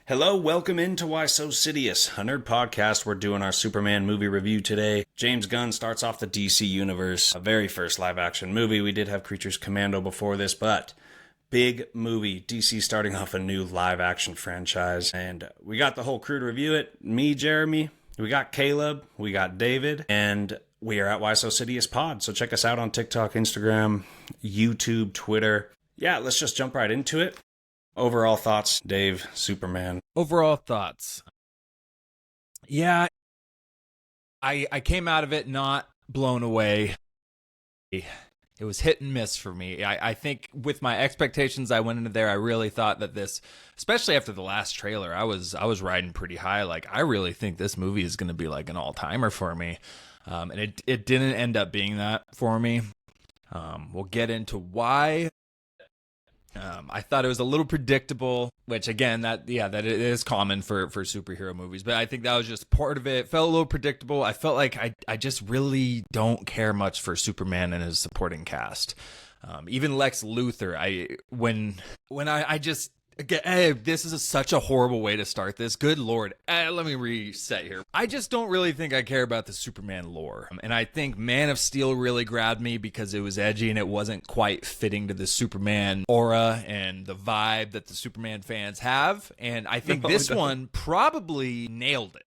Hello, welcome into Why So Sidious, a nerd podcast. We're doing our Superman movie review today. James Gunn starts off the DC universe, a very first live action movie. We did have Creatures Commando before this, but big movie. DC starting off a new live action franchise. And we got the whole crew to review it. Me, Jeremy, we got Caleb, we got David, and we are at Why So Sidious Pod. So check us out on TikTok, Instagram, YouTube, Twitter. Yeah, let's just jump right into it. Overall thoughts, Dave, Superman. Overall thoughts. Yeah, I came out of it not blown away. It was hit and miss for me. I think with my expectations, I went into there. I really thought that this, especially after the last trailer, I was riding pretty high. Like, I really think this movie is going to be like an all-timer for me. And it didn't end up being that for me. We'll get into why. I thought it was a little predictable, which again, that it is common for superhero movies, but I think that was just part of it. It felt a little predictable. I felt like I just really don't care much for Superman and his supporting cast. Even Lex Luthor, this is such a horrible way to start this. Good Lord. Let me reset here. I just don't really think I care about the Superman lore. And I think Man of Steel really grabbed me because it was edgy and it wasn't quite fitting to the Superman aura and the vibe that the Superman fans have. And I think this one probably nailed it.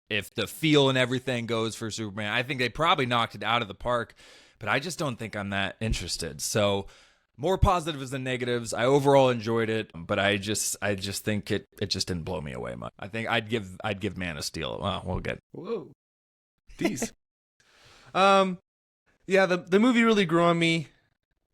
If the feel and everything goes for Superman, I think they probably knocked it out of the park. But I just don't think I'm that interested. So more positives than negatives. I overall enjoyed it, but I just think it just didn't blow me away much. I think I'd give Man of Steel. Well, we'll get. Whoa, these. Yeah, the movie really grew on me.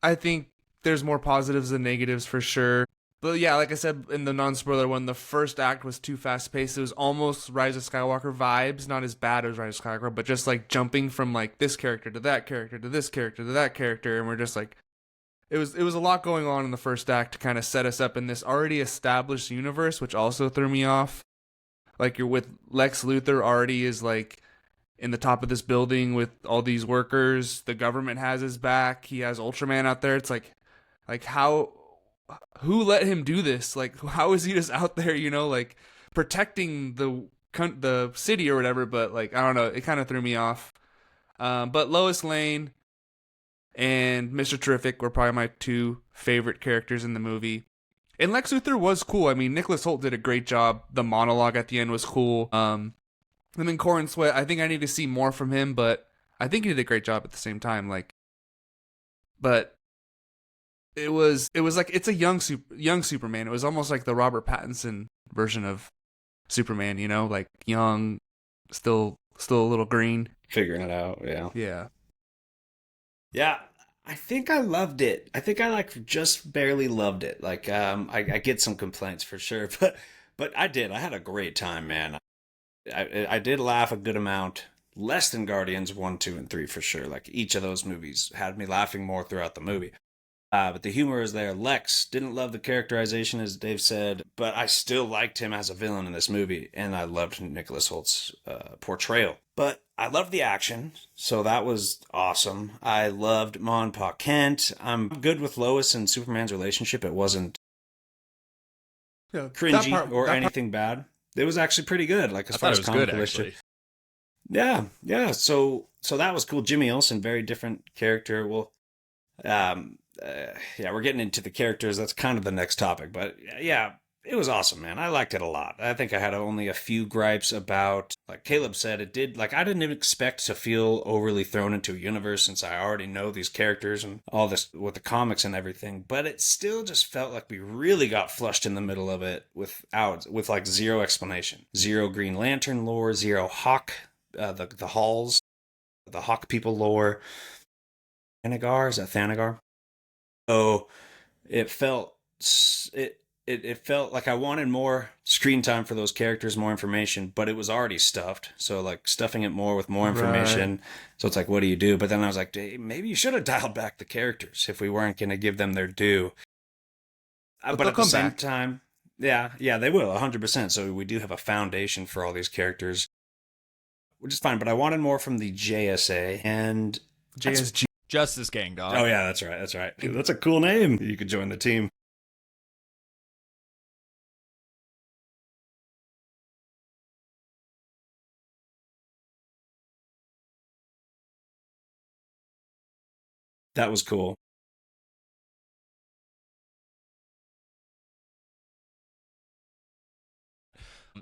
I think there's more positives than negatives for sure. But yeah, like I said in the non-spoiler one, the first act was too fast-paced. It was almost Rise of Skywalker vibes. Not as bad as Rise of Skywalker, but just like jumping from like this character to that character to this character to that character, and we're just like. It was a lot going on in the first act to kind of set us up in this already established universe, which also threw me off. Like, you're with Lex Luthor already is like in the top of this building with all these workers. The government has his back. He has Ultraman out there. It's like who let him do this? Like, how is he just out there, like protecting the city or whatever? But like, I don't know. It kind of threw me off. But Lois Lane and Mr. Terrific were probably my two favorite characters in the movie. And Lex Luthor was cool. I mean, Nicholas Hoult did a great job. The monologue at the end was cool. And then Corin Sweat, I think I need to see more from him, but I think he did a great job at the same time. But it was like it's a young Superman. It was almost like the Robert Pattinson version of Superman. Like young, still a little green, Figuring it out, yeah. Yeah. Yeah, I think I loved it. I think I just barely loved it. I get some complaints for sure, but I did. I had a great time, man. I did laugh a good amount. Less than Guardians 1, 2, and 3 for sure. Like, each of those movies had me laughing more throughout the movie. But the humor is there. Lex, didn't love the characterization, as Dave said, but I still liked him as a villain in this movie, and I loved Nicholas Holt's portrayal. But I loved the action, so that was awesome. I loved Ma and Pa Kent. I'm good with Lois and Superman's relationship. It wasn't cringy or anything bad. It was actually pretty good. Like, as far as comic relationship. Yeah. So that was cool. Jimmy Olsen, very different character. Well, we're getting into the characters. That's kind of the next topic. But yeah, it was awesome, man. I liked it a lot. I think I had only a few gripes about, like Caleb said, it did, like, I didn't even expect to feel overly thrown into a universe since I already know these characters and all this with the comics and everything. But it still just felt like we really got flushed in the middle of it with like zero explanation. Zero Green Lantern lore, zero Hawk, the Halls, the Hawk people lore. Thanagar, is that Thanagar? So it felt like I wanted more screen time for those characters, more information, but it was already stuffed. So like stuffing it more with more information. Right. So it's like, what do you do? But then I was like, hey, maybe you should have dialed back the characters if we weren't going to give them their due. But at the same time, yeah, they will 100%. So we do have a foundation for all these characters, which is fine. But I wanted more from the JSA and JSG. Justice Gang, dog. Oh yeah, that's right. Dude, that's a cool name. You could join the team. That was cool.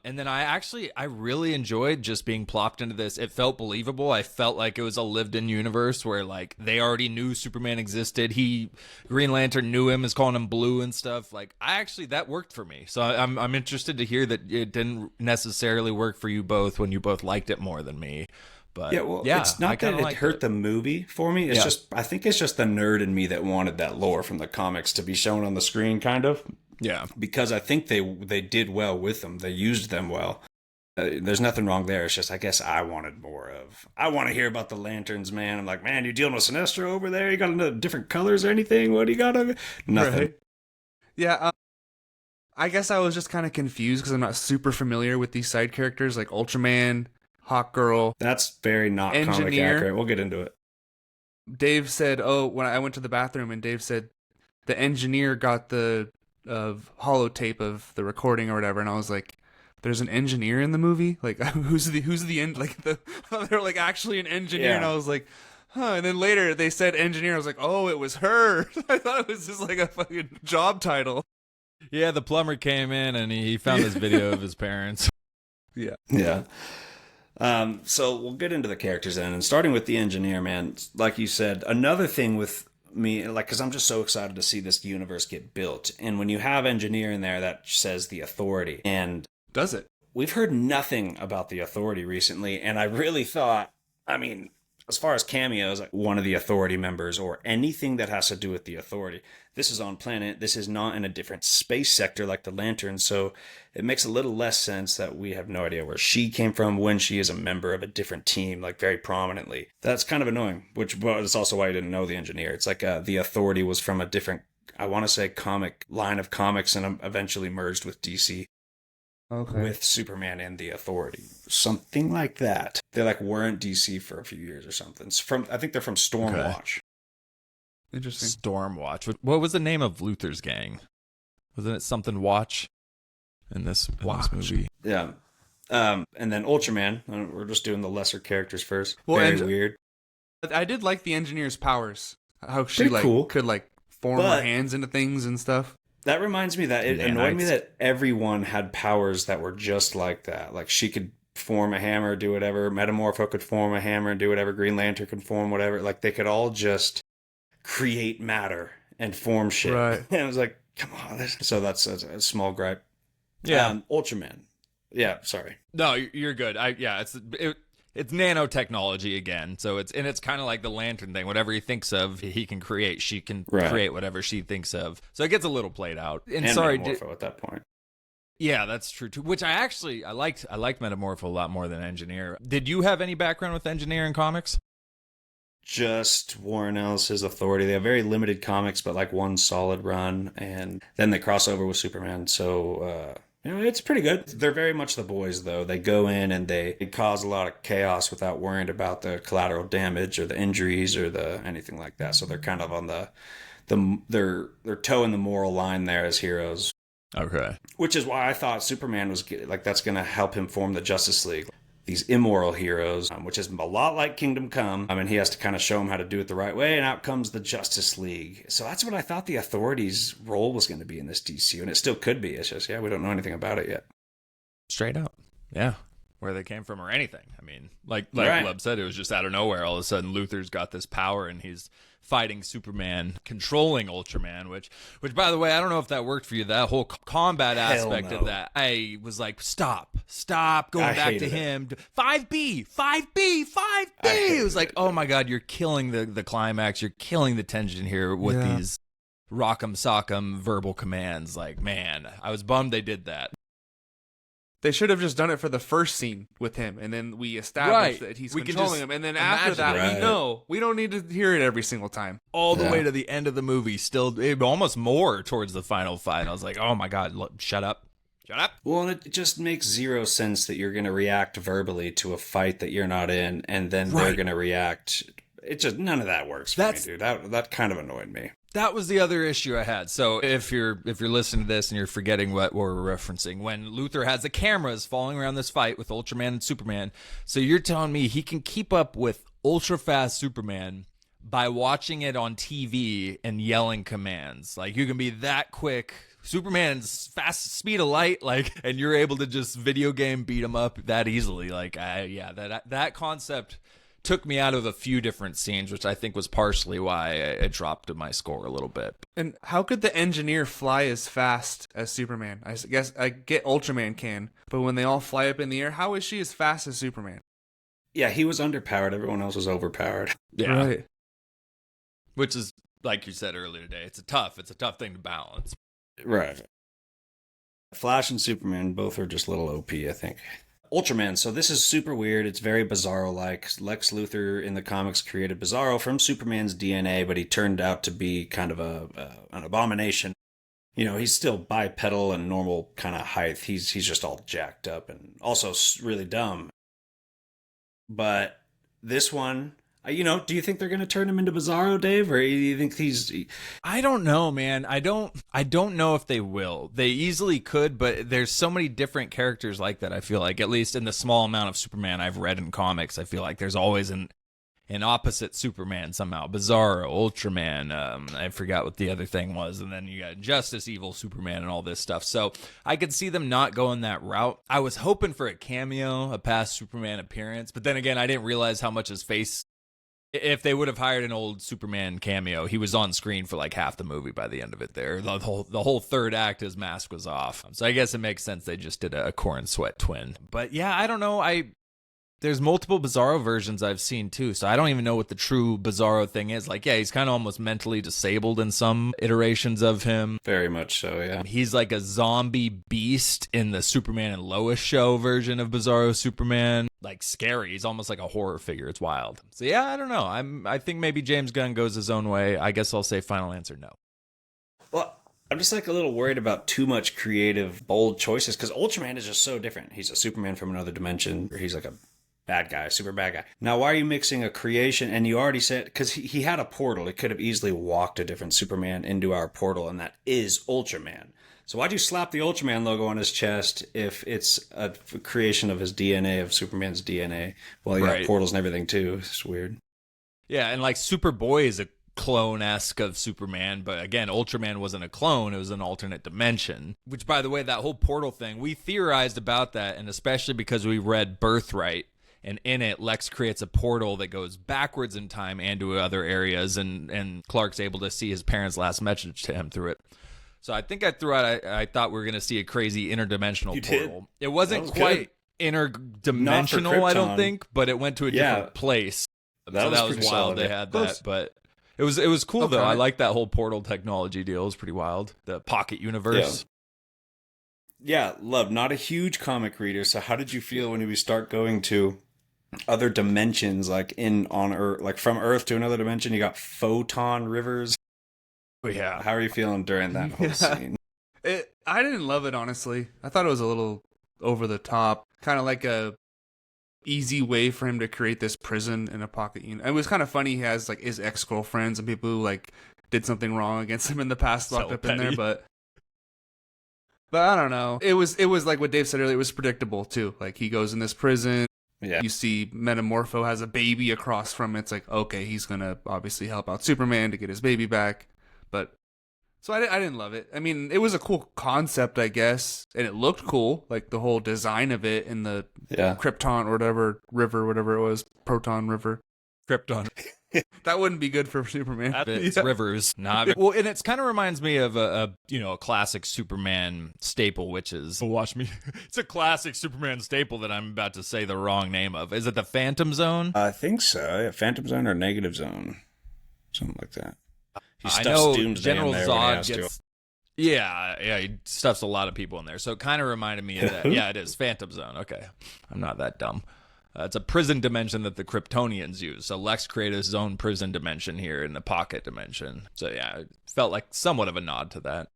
And then I really enjoyed just being plopped into this. It felt believable. I felt like it was a lived-in universe where like they already knew Superman existed. Green Lantern knew him, is calling him Blue and stuff. Like that worked for me. So I'm interested to hear that it didn't necessarily work for you both when you both liked it more than me. But Yeah, well, yeah, it's I not that kind of it liked hurt it. the movie for me. It's Yeah. just, I think it's just the nerd in me that wanted that lore from the comics to be shown on the screen, kind of, Yeah. because I think they did well with them. They used them well. There's nothing wrong there. It's just, I guess I wanted more of. I want to hear about the lanterns, man. I'm like, man, you dealing with Sinestro over there? You got different colors or anything? What do you got? Nothing. Right. Yeah. I guess I was just kind of confused because I'm not super familiar with these side characters like Ultraman, Hawk Girl, That's very not comic Engineer. accurate. We'll get into it. Dave said, "Oh, when I went to the bathroom," and Dave said the engineer got the holotape of the recording or whatever, and I was like, "There's an engineer in the movie? Like, who's the end? Like they're like actually an engineer?" And Yeah. I was like, "Huh?" And then later they said engineer. I was like, "Oh, it was her." I thought it was just like a fucking job title. Yeah, the plumber came in and he found this video of his parents. Yeah. Yeah. So we'll get into the characters then, and starting with the engineer, man. Like you said, another thing with me, like, because I'm just so excited to see this universe get built, and when you have engineer in there, that says the authority, and Does it? we've heard nothing about the authority recently, and I really thought, I mean, as far as cameos, like one of the authority members or anything that has to do with the authority, this is on planet. This is not in a different space sector like the Lantern, so it makes a little less sense that we have no idea where she came from when she is a member of a different team, like very prominently. That's kind of annoying, which well, is also why I didn't know the engineer. It's like the authority was from a different, I want to say, comic line of comics, and eventually merged with DC Okay. with Superman and the Authority, something like that. They like weren't DC for a few years or something. It's from, I think they're from Stormwatch. Interesting. Stormwatch. What was the name of Luther's gang? Wasn't it something Watch in this Watch. movie? Yeah. And then Ultraman. We're just doing the lesser characters first. Well, Very and- weird. I did like the engineer's powers. How she Pretty like cool. could like form But- her hands into things and stuff. That reminds me that it annoyed me Nanites. that everyone had powers that were just like that. Like she could form a hammer, do whatever. Metamorpho could form a hammer and do whatever. Green Lantern could form whatever. Like they could all just create matter and form shit. Right. And I was like, come on. So that's a small gripe. Yeah. Ultraman. Yeah, sorry. No, you're good. It's nanotechnology again. So it's kind of like the Lantern thing. Whatever he thinks of, he can create. She can Right. create whatever she thinks of. So it gets a little played out. And, And sorry, Metamorpho at that point. yeah, that's true too. Which I liked Metamorpho a lot more than Engineer. Did you have any background with Engineer in comics? Just Warren Ellis's Authority. They have very limited comics, but like one solid run, and then they cross over with Superman. So, it's pretty good. They're very much the boys, though. They go in and they cause a lot of chaos without worrying about the collateral damage or the injuries or the anything like that. So they're kind of on they're toeing the moral line there as heroes. Okay. Which is why I thought Superman was like that's going to help him form the Justice League. These immoral heroes, which is a lot like Kingdom Come. I mean, he has to kind of show them how to do it the right way, and out comes the Justice League. So that's what I thought the Authority's role was going to be in this DCU, and it still could be. It's just, we don't know anything about it yet. Straight up. Yeah. Where they came from or anything. I mean, like Right. Lub said, it was just out of nowhere. All of a sudden, Luther's got this power and he's fighting Superman, controlling Ultraman, which by the way, I don't know if that worked for you. That whole combat Hell aspect no. of that, I was like, stop going I back to hated it. him. 5B. It was like, oh my God, you're killing the climax. You're killing the tension here with Yeah. these rock'em sock'em verbal commands. Like, man, I was bummed they did that. They should have just done it for the first scene with him, and then we establish Right. that he's We can controlling just him, and then after imagine that, it. we Right. know we don't need to hear it every single time. All the Yeah. way to the end of the movie, still almost more towards the final fight. I was like, oh my God, shut up. Well, and it just makes zero sense that you're going to react verbally to a fight that you're not in, and then they're Right. going to react. It just, none of that works for That's- me, dude. That kind of annoyed me. That was the other issue I had. So if you're listening to this and you're forgetting what we're referencing, when Luther has the cameras following around this fight with Ultraman and Superman, so you're telling me he can keep up with ultra fast Superman, by watching it on TV and yelling commands. Like, you can be that quick. Superman's fast speed of light, like, and you're able to just video game beat him up that easily. Like, that concept took me out of a few different scenes, which I think was partially why it dropped my score a little bit. And how could the engineer fly as fast as Superman? I guess I get Ultraman can, but when they all fly up in the air, how is she as fast as Superman? Yeah, he was underpowered. Everyone else was overpowered. Yeah. Right. Which is, like you said earlier today, it's a tough thing to balance. Right. Flash and Superman both are just little OP, I think. Ultraman. So this is super weird. It's very Bizarro-like. Lex Luthor in the comics created Bizarro from Superman's DNA, but he turned out to be kind of an abomination. You know, he's still bipedal and normal kind of height. He's just all jacked up and also really dumb. But this one, do you think they're going to turn him into Bizarro, Dave, or do you think I don't know, man. I don't know if they will. They easily could, but there's so many different characters like that. I feel like, at least in the small amount of Superman I've read in comics, I feel like there's always an opposite Superman somehow. Bizarro, Ultraman, I forgot what the other thing was, and then you got Justice, Evil Superman, and all this stuff. So I could see them not going that route. I was hoping for a cameo, a past Superman appearance, but then again, I didn't realize how much his face. If they would have hired an old Superman cameo, he was on screen for like half the movie by the end of it there. The whole third act, his mask was off. So I guess it makes sense they just did a Corn Sweat twin. But yeah, I don't know. There's multiple Bizarro versions I've seen too, so I don't even know what the true Bizarro thing is. Like, yeah, he's kind of almost mentally disabled in some iterations of him. Very much so, yeah. He's like a zombie beast in the Superman and Lois show version of Bizarro Superman. Like, scary. He's almost like a horror figure. It's wild. So yeah, I don't know. I think maybe James Gunn goes his own way. I guess I'll say final answer no. Well, I'm just like a little worried about too much creative, bold choices, because Ultraman is just so different. He's a Superman from another dimension. He's like a bad guy, super bad guy. Now, why are you mixing a creation? And you already said, because he had a portal. He could have easily walked a different Superman into our portal, and that is Ultraman. So why'd you slap the Ultraman logo on his chest if it's a creation of his DNA, of Superman's DNA? Well, you got portals and everything, too. It's weird. Yeah, and like Superboy is a clone-esque of Superman, but again, Ultraman wasn't a clone, it was an alternate dimension. Which, by the way, that whole portal thing, we theorized about that, and especially because we read Birthright, and in it, Lex creates a portal that goes backwards in time and to other areas, and Clark's able to see his parents' last message to him through it. So I think I threw out, I thought we were going to see a crazy interdimensional portal. It wasn't quite interdimensional, I don't think, but it went to a different place. That was wild. Solid. They had that, but it was cool though. I like that whole portal technology deal. It was pretty wild. The pocket universe. Yeah, love. Not a huge comic reader. So how did you feel when we start going to other dimensions, like on Earth, like from Earth to another dimension? You got photon rivers. Yeah. How are you feeling during that whole scene? I didn't love it, honestly. I thought it was a little over the top, kind of like a easy way for him to create this prison in a pocket unit. It was kind of funny. He has like his ex-girlfriends and people who like did something wrong against him in the past locked up in there, but I don't know. It was like what Dave said earlier. It was predictable too. Like, he goes in this prison. Yeah. You see Metamorpho has a baby across from it. It's like, okay, he's gonna obviously help out Superman to get his baby back. But so I didn't love it. I mean, it was a cool concept, I guess, and it looked cool, like the whole design of it in the Krypton or whatever river, whatever it was, Proton River, Krypton. That wouldn't be good for Superman. It's rivers, not well, and it kind of reminds me of a classic Superman staple, which is watch me. It's a classic Superman staple that I'm about to say the wrong name of. Is it the Phantom Zone? I think so. Yeah, Phantom Zone or Negative Zone, something like that. I know General Zod gets. Yeah, he stuffs a lot of people in there, so it kind of reminded me of that. Yeah, it is Phantom Zone. Okay, I'm not that dumb. It's a prison dimension that the Kryptonians use. So Lex created his own prison dimension here in the pocket dimension. So yeah, it felt like somewhat of a nod to that.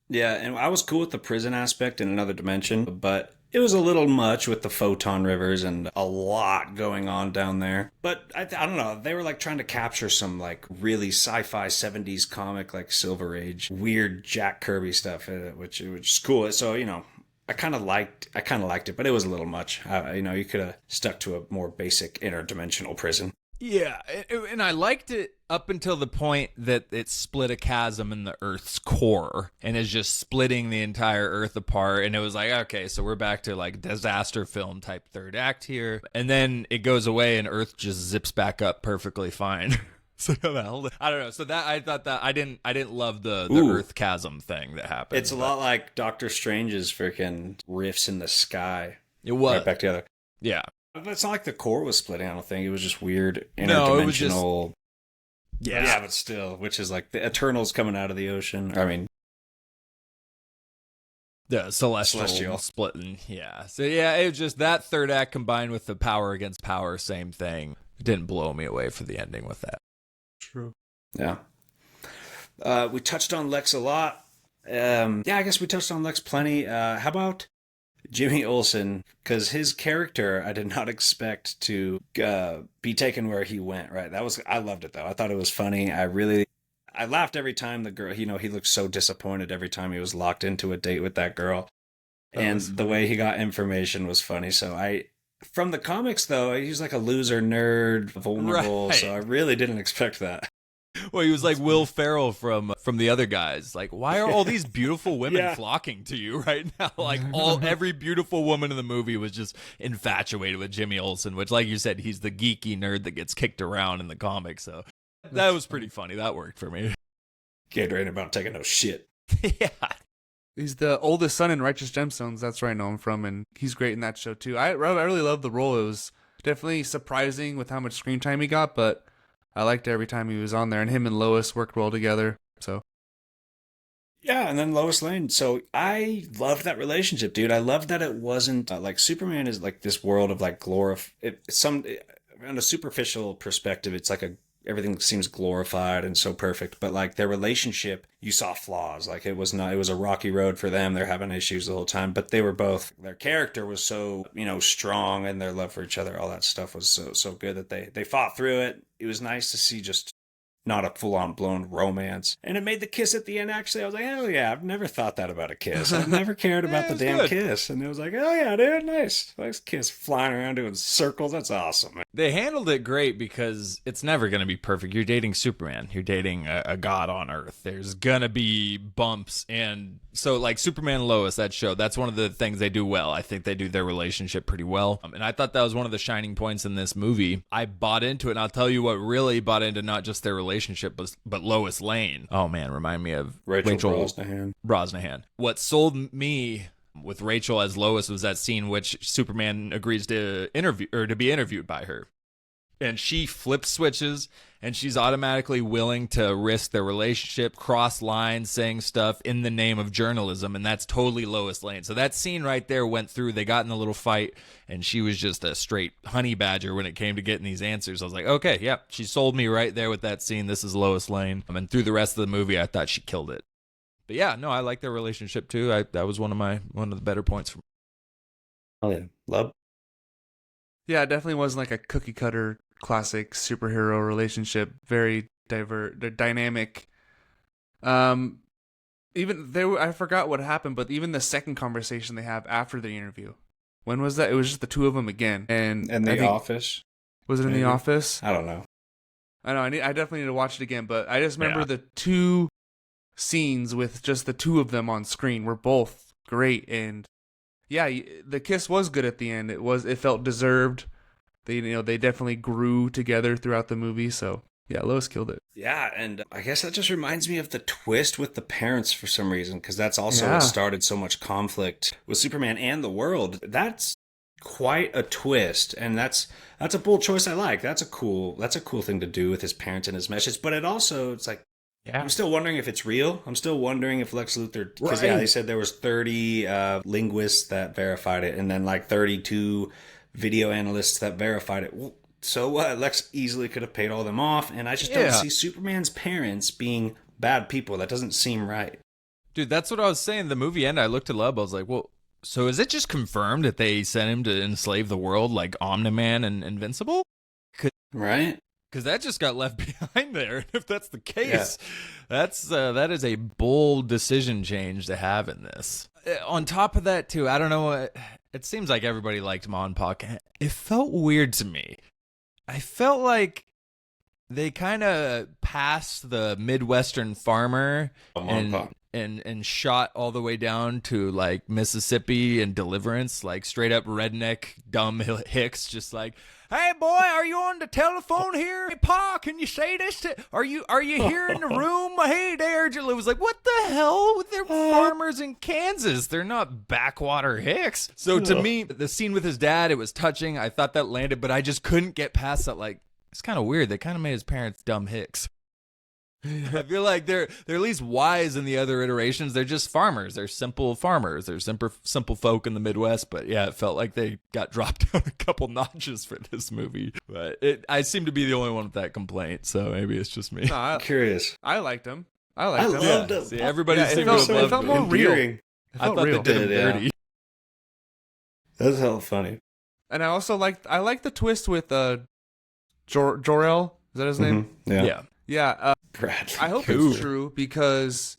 Yeah, and I was cool with the prison aspect in another dimension, but it was a little much with the photon rivers and a lot going on down there. But I don't know, they were like trying to capture some like really sci-fi 70s comic, like Silver Age, weird Jack Kirby stuff, which is cool. So, I kind of liked it, but it was a little much. You could have stuck to a more basic interdimensional prison. Yeah, and I liked it up until the point that it split a chasm in the Earth's core and is just splitting the entire Earth apart. And it was like, okay, so we're back to like disaster film type third act here. And then it goes away and Earth just zips back up perfectly fine. So I don't know. So that I thought that I didn't love the Earth chasm thing that happened. It's a lot like Doctor Strange's freaking rifts in the sky. It was right back together. Yeah. It's not like the core was splitting. I don't think it was just weird interdimensional. No, it was just, yeah, but still, which is like the Eternals coming out of the ocean. I mean, the celestial splitting. Yeah. So yeah, it was just that third act combined with the power against power, same thing. It didn't blow me away for the ending with that. True. Yeah. We touched on Lex a lot. I guess we touched on Lex plenty. How about Jimmy Olsen? Because his character, I did not expect to be taken where he went. Right. I loved it though. I thought it was funny. I laughed every time the girl. He looked so disappointed every time he was locked into a date with that girl, and the way he got information was funny. So from the comics though, he's like a loser, nerd, vulnerable. Right. So I really didn't expect that. Well, he was like Will Ferrell from the other guys. Like, why are all these beautiful women flocking to you right now? Like, every beautiful woman in the movie was just infatuated with Jimmy Olsen, which, like you said, he's the geeky nerd that gets kicked around in the comics. So that was pretty funny. That worked for me. Kid ain't about taking no shit. Yeah. He's the oldest son in Righteous Gemstones. That's where I know him from, and he's great in that show too. I really love the role. It was definitely surprising with how much screen time he got, but I liked it every time he was on there, and him and Lois worked well together. So, yeah, and then Lois Lane. So I loved that relationship, dude. I loved that it wasn't like Superman is like this world of like on a superficial perspective, it's like everything seems glorified and so perfect, but like their relationship, you saw flaws. Like it was a rocky road for them. They're having issues the whole time, but their character was so, strong, and their love for each other, all that stuff was so good that they fought through it. It was nice to see just not a full-on blown romance. And it made the kiss at the end, actually. I was like, hell yeah, I've never thought that about a kiss. I've never cared about the damn kiss. And it was like, oh yeah, dude, nice kiss, flying around doing circles. That's awesome. They handled it great because it's never going to be perfect. You're dating Superman. You're dating a god on Earth. There's going to be bumps. And so like Superman and Lois, that show, that's one of the things they do well. I think they do their relationship pretty well. And I thought that was one of the shining points in this movie. I bought into it, and I'll tell you what really bought into not just their relationship, but Lois Lane. Oh man, remind me of Rachel Brosnahan. What sold me with Rachel as Lois was that scene which Superman agrees to be interviewed by her. And she flip switches, and she's automatically willing to risk their relationship, cross lines, saying stuff in the name of journalism, and that's totally Lois Lane. So that scene right there went through. They got in a little fight, and she was just a straight honey badger when it came to getting these answers. I was like, okay, yep, she sold me right there with that scene. This is Lois Lane. And through the rest of the movie, I thought she killed it. But yeah, no, I like their relationship too. That was one of the better points for me. Oh yeah, love. Yeah, it definitely wasn't like a cookie cutter classic superhero relationship. Very dynamic. Even I forgot what happened, but even the second conversation they have after the interview. When was that? It was just the two of them again. And in the office. Was it in the office? I don't know. I know. I definitely need to watch it again, but I just remember the two scenes with just the two of them on screen were both great, and yeah, the kiss was good at the end. It felt deserved. They definitely grew together throughout the movie. So yeah, Lois killed it. Yeah, and I guess that just reminds me of the twist with the parents for some reason, because that's also what started so much conflict with Superman and the world. That's quite a twist, and that's a bold choice. I like. That's a cool thing to do with his parents and his message. But it's like, I'm still wondering if it's real. I'm still wondering if Lex Luthor, because they said there was 30 linguists that verified it, and then like 32 video analysts that verified it. Well, so what? Lex easily could have paid all them off, and I just don't see Superman's parents being bad people. That doesn't seem right. Dude, that's what I was saying. The movie ended. I looked it up. I was like, well, so is it just confirmed that they sent him to enslave the world like Omni-Man and Invincible? Right? Because that just got left behind there. If that's the case, that is a bold decision change to have in this. On top of that, too, I don't know. It seems like everybody liked Mon Pak. It felt weird to me. I felt like they kind of passed the Midwestern farmer Mon Pa. and shot all the way down to like Mississippi and Deliverance, like straight up redneck dumb hicks, just like, "Hey boy, are you on the telephone here? Hey Pa, can you say this to? Are you here in the room? Hey there." It was like, what the hell? They're farmers in Kansas. They're not backwater hicks. So to me, the scene with his dad, it was touching. I thought that landed, but I just couldn't get past that. Like, it's kind of weird. They kind of made his parents dumb hicks. I feel like they're at least wise in the other iterations. They're just farmers. They're simple farmers. They're simple folk in the Midwest. But yeah, it felt like they got dropped down a couple notches for this movie. But I seem to be the only one with that complaint, so maybe it's just me. No, I'm curious. I liked him. I I liked him. loved him. See, everybody Yeah, it seemed felt- to have it felt loved more him. real. Endearing. It I felt thought real. they did him Yeah. dirty. That's hella funny. And I also liked the twist with Jor-El. Is that his name? Mhm. Yeah. Yeah. Bradley. I hope Cool. it's true because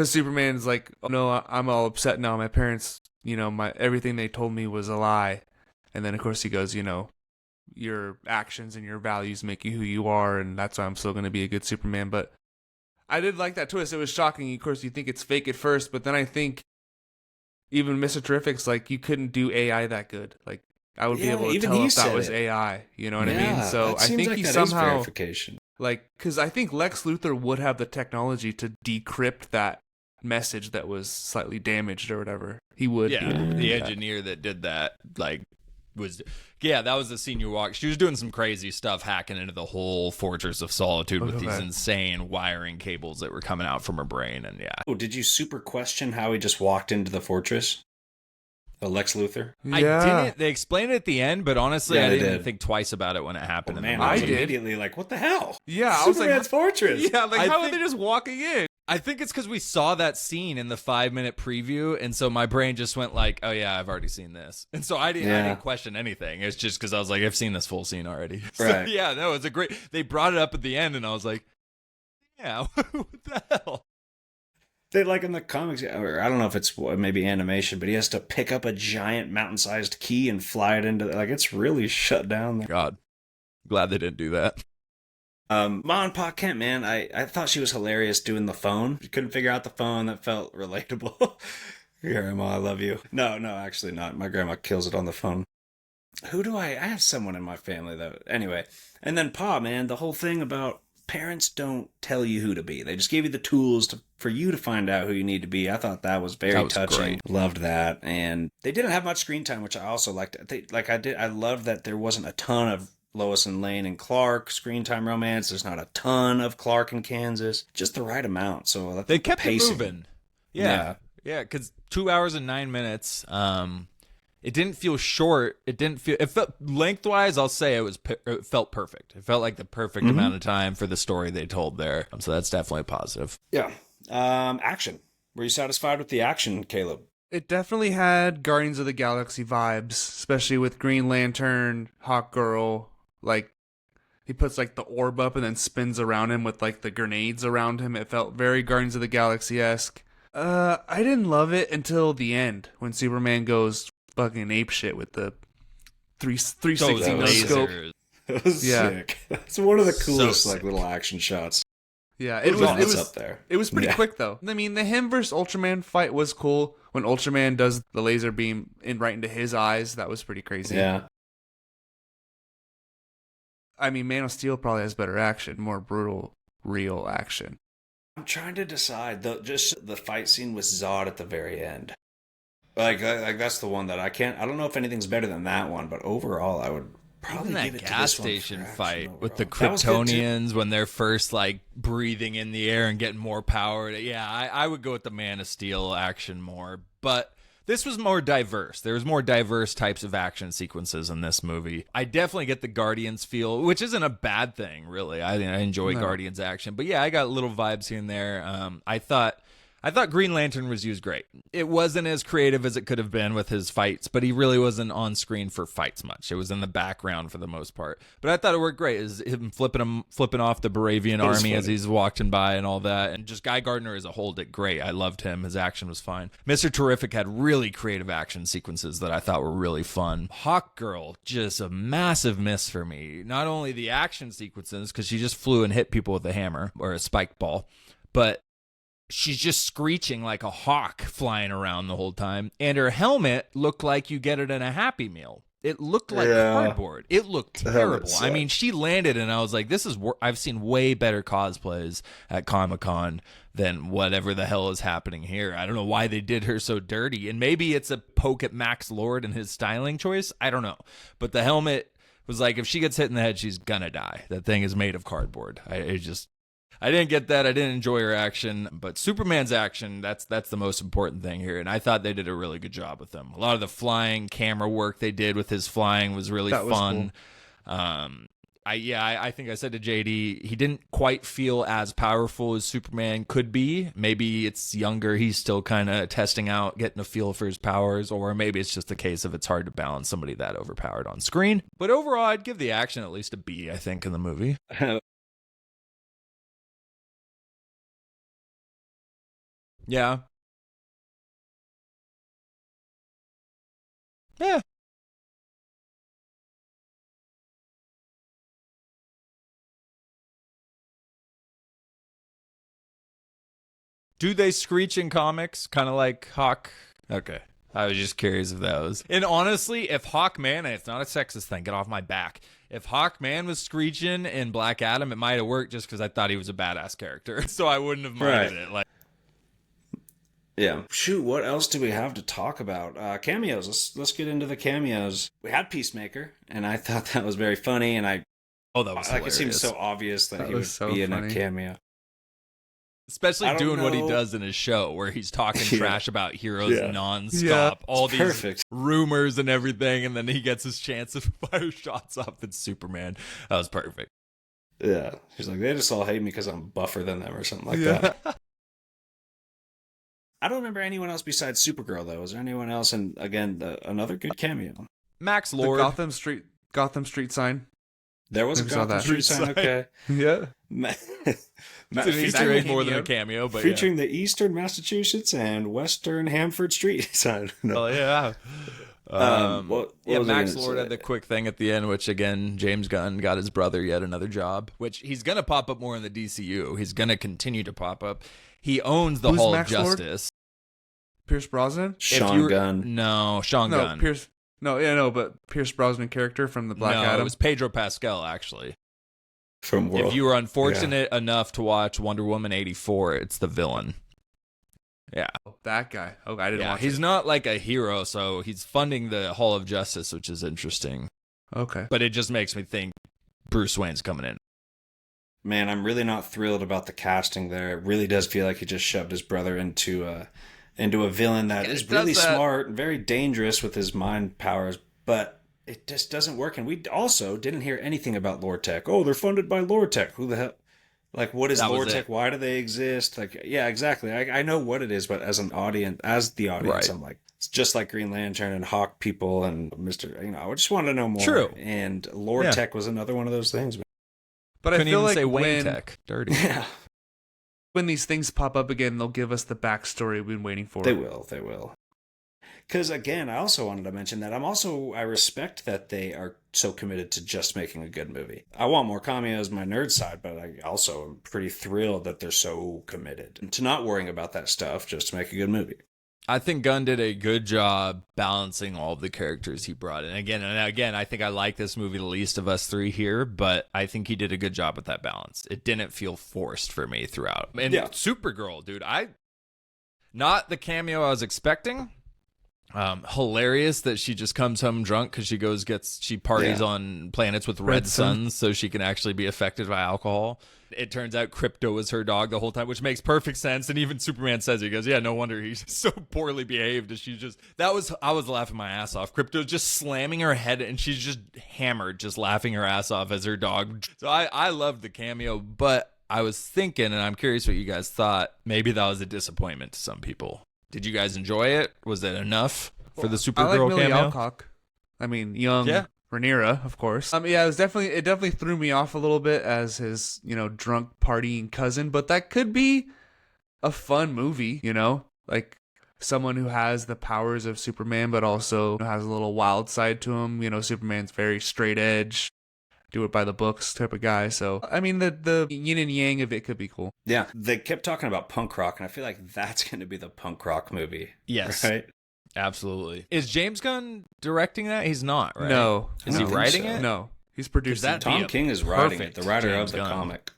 Superman's like, oh, no, I'm all upset now. My parents, everything they told me was a lie. And then of course he goes, your actions and your values make you who you are, and that's why I'm still going to be a good Superman. But I did like that twist. It was shocking. Of course, you think it's fake at first, but then I think even Mr. Terrific's like, you couldn't do AI that good. Like, I would be Yeah, able to even tell he if that said was it. AI. You know what I Yeah, mean? So that I seems think like he that is somehow, verification. like, because I think Lex Luthor would have the technology to decrypt that message that was slightly damaged or whatever. He would. Yeah, be able to do the that. engineer that did that, like, that was the scene you walked. She was doing some crazy stuff, hacking into the whole Fortress of Solitude with these Okay. insane wiring cables that were coming out from her brain, and yeah. Oh, did you super question how he just walked into the fortress? Lex Luthor? I didn't. They explained it at the end, but honestly, Yeah, I they didn't did. think twice about it when it happened. Oh, in man, the I movie. was did. immediately like, what the hell? Yeah, I was like, Superman's fortress. yeah, like I how are think- they just walking in? I think it's because we saw that scene in the 5-minute preview, and so my brain just went like, "Oh yeah, I've already seen this," and so I didn't question anything. It's just because I was like, "I've seen this full scene already." So, Right. yeah, no, it's a great. They brought it up at the end, and I was like, "Yeah, what the hell?" They like in the comics, or I don't know if it's maybe animation, but he has to pick up a giant mountain-sized key and fly it into, like, it's really shut down there. God, glad they didn't do that. Ma and Pa Kent, man, I thought she was hilarious doing the phone. She couldn't figure out the phone. That felt relatable. Here, Ma, I love you. No, actually not. My grandma kills it on the phone. I have someone in my family that, anyway. And then Pa, man, the whole thing about parents don't tell you who to be. They just give you the tools for you to find out who you need to be. I thought that was very touching. Great. Loved that. And they didn't have much screen time, which I also liked. I loved that there wasn't a ton of Lois and Lane and Clark screen time romance. There's not a ton of Clark in Kansas, just the right amount. So They kept it pacing. moving. Yeah, because 2 hours and 9 minutes. It didn't feel short. It felt lengthwise. I'll say it felt perfect. It felt like the perfect amount of time for the story they told there. So that's definitely positive. Yeah. Action. Were you satisfied with the action, Caleb? It definitely had Guardians of the Galaxy vibes, especially with Green Lantern, Hawk Girl. Like, he puts like the orb up and then spins around him with like the grenades around him. It felt very Guardians of the Galaxy-esque. I didn't love it until the end when Superman goes fucking apeshit with the 360 Those no scope. lasers. It was Yeah. sick. It's one of the coolest sick. little action shots. Yeah, It was was up there. It was pretty Yeah. quick though. I mean, the him versus Ultraman fight was cool. When Ultraman does the laser beam right into his eyes, that was pretty crazy. Yeah. I mean, Man of Steel probably has better action, more brutal, real action. I'm trying to decide. Just the fight scene with Zod at the very end. Like that's the one that I don't know if anything's better than that one, but overall I would probably Even give that it to gas this one station for action fight with the overall. That was good, too. Kryptonians when they're first like breathing in the air and getting more power. Yeah, I would go with the Man of Steel action more, but this was more diverse. There was more diverse types of action sequences in this movie. I definitely get the Guardians feel, which isn't a bad thing, really. I enjoy No. Guardians action, but yeah, I got little vibes here and there. I thought I thought Green Lantern was used great. It wasn't as creative as it could have been with his fights, but he really wasn't on screen for fights much. It was in the background for the most part. But I thought it worked great. Is him flipping off the Baravian army as he's walking by and all that. And just Guy Gardner as a whole did great. I loved him. His action was fine. Mr. Terrific had really creative action sequences that I thought were really fun. Hawk Girl, just a massive miss for me. Not only the action sequences, because she just flew and hit people with a hammer or a spike ball, but she's just screeching like a hawk flying around the whole time. And her helmet looked like you get it in a Happy Meal. It looked like cardboard. It looked terrible. I mean, she landed and I was like, this is, I've seen way better cosplays at Comic-Con than whatever the hell is happening here. I don't know why they did her so dirty. And maybe it's a poke at Max Lord and his styling choice. I don't know. But the helmet was like, if she gets hit in the head, she's gonna die. That thing is made of cardboard. I didn't get that. I didn't enjoy her action, but Superman's action, that's the most important thing here. And I thought they did a really good job with him. A lot of the flying camera work they did with his flying was really fun. Cool. I think I said to JD, he didn't quite feel as powerful as Superman could be. Maybe it's younger. He's still kind of testing out, getting a feel for his powers, or maybe it's just a case of it's hard to balance somebody that overpowered on screen. But overall, I'd give the action at least a B, I think, in the movie. Yeah. Yeah. Do they screech in comics? Kind of like Hawk? Okay. I was just curious if that was. And honestly, if Hawkman, and it's not a sexist thing, get off my back. If Hawkman was screeching in Black Adam, it might have worked just because I thought he was a badass character. So I wouldn't have minded it. Like, yeah. Shoot, what else do we have to talk about? Cameos. Let's get into the cameos. We had Peacemaker, and I thought that was very funny, and that was like, it seemed so obvious that he would be in a cameo. Especially doing what he does in his show, where he's talking trash about heroes nonstop. All these rumors and everything, and then he gets his chance to fire shots off at Superman. That was perfect. Yeah. He's like, they just all hate me because I'm buffer than them or something like that. I don't remember anyone else besides Supergirl, though. Was there anyone else? And again, another good cameo. Max Lord. The Gotham Street sign. There was a Gotham Street sign, okay. Yeah. Featuring more than a cameo, but featuring the Eastern Massachusetts and Western Hamford Street sign. No. Oh, yeah. Max Lord had the quick thing at the end, which again, James Gunn got his brother yet another job, which he's going to pop up more in the DCU. He's going to continue to pop up. He owns the Hall of Justice. Pierce Brosnan? Sean Gunn. No, Sean Gunn. But Pierce Brosnan character from the Black Adam. It was Pedro Pascal, actually. From World. If you were unfortunate enough to watch Wonder Woman 84, it's the villain. Yeah. That guy. Oh, I didn't watch it. He's not like a hero, so he's funding the Hall of Justice, which is interesting. Okay. But it just makes me think Bruce Wayne's coming in. Man, I'm really not thrilled about the casting there. It really does feel like he just shoved his brother into a villain that is really smart and very dangerous with his mind powers, but it just doesn't work. And we also didn't hear anything about Lore Tech. Oh, they're funded by Lore Tech. Who the hell? Like, what is Lore Tech? Why do they exist? Like, yeah, exactly. I know what it is, but as the audience, right. I'm like, it's just like Green Lantern and Hawk people and Mr. I just want to know more. True. And Lore Tech was another one of those things. But I feel like say Wayne Tech. Dirty. Yeah. When these things pop up again, they'll give us the backstory we've been waiting for. They will. Because, again, I also wanted to mention that I respect that they are so committed to just making a good movie. I want more cameos on my nerd side, but I also am pretty thrilled that they're so committed to not worrying about that stuff, just to make a good movie. I think Gunn did a good job balancing all of the characters he brought in. Again, I think I like this movie the least of us three here, but I think he did a good job with that balance. It didn't feel forced for me throughout. And Supergirl, dude, not the cameo I was expecting. Hilarious that she just comes home drunk because she parties on planets with red suns so she can actually be affected by alcohol. It turns out Krypto was her dog the whole time, which makes perfect sense. And even Superman says it. He goes, yeah, no wonder he's so poorly behaved. And I was laughing my ass off. Krypto's just slamming her head and she's just hammered, just laughing her ass off as her dog. So I loved the cameo, but I was thinking, and I'm curious what you guys thought, maybe that was a disappointment to some people. Did you guys enjoy it? Was it enough for the I like Supergirl Millie cameo? Alcock. I mean, young Yeah. Rhaenyra, of course. Yeah, it definitely threw me off a little bit as his, drunk partying cousin, but that could be a fun movie, like someone who has the powers of Superman, but also has a little wild side to him. Superman's very straight edge, do it by the books type of guy. So, I mean, the yin and yang of it could be cool. Yeah, they kept talking about punk rock, and I feel like that's going to be the punk rock movie. Yes. Right? Absolutely. Is James Gunn directing that? He's not, right? No. Is I he don't think writing so. it? No, he's producing. That'd be Tom a King is writing it, perfect the writer James of the Gunn. comic.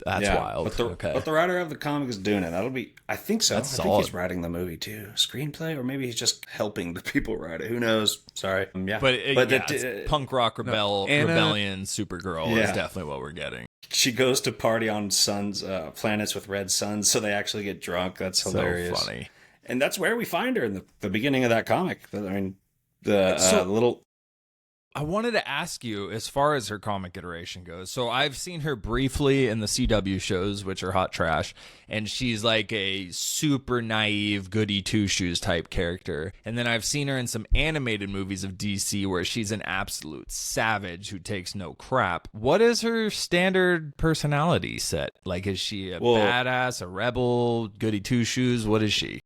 That's wild. But the writer of the comic is doing it. That'll be, I think so. That's I think solid. he's writing the movie too. Screenplay, or maybe he's just helping the people write it. Who knows? Sorry. Yeah. But, it's punk rock Anna- rebellion Supergirl is Yeah. definitely what we're getting. she goes to party on planets with red suns, so they actually get drunk. That's hilarious. So funny. And that's where we find her in the beginning of that comic. I mean, the So- little. I wanted to ask you, as far as her comic iteration goes, so I've seen her briefly in the CW shows, which are hot trash, and she's like a super naive goody two-shoes type character. And then I've seen her in some animated movies of DC where she's an absolute savage who takes no crap. What is her standard personality set? Like, is she a badass, a rebel, goody two-shoes? What is she?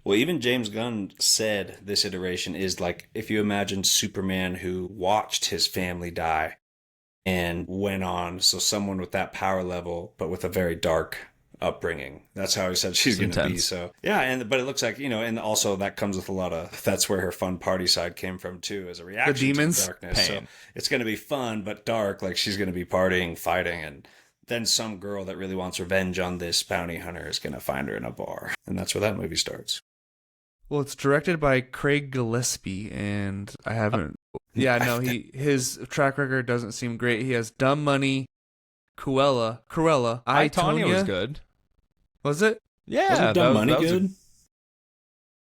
Well, even James Gunn said this iteration is like if you imagine Superman who watched his family die and went on, so someone with that power level, but with a very dark upbringing. That's how he said she's going to be. So yeah, but it looks like, and also that comes with a lot of, that's where her fun party side came from too, as a reaction The demons? to darkness. Pain. So it's going to be fun, but dark, like she's going to be partying, fighting, and then some girl that really wants revenge on this bounty hunter is going to find her in a bar. And that's where that movie starts. Well, it's directed by Craig Gillespie, and I haven't. Yeah, no, his track record doesn't seem great. He has Dumb Money, Cruella, I, Tonya was good. Was it? Yeah. Wasn't Dumb Money that was good? It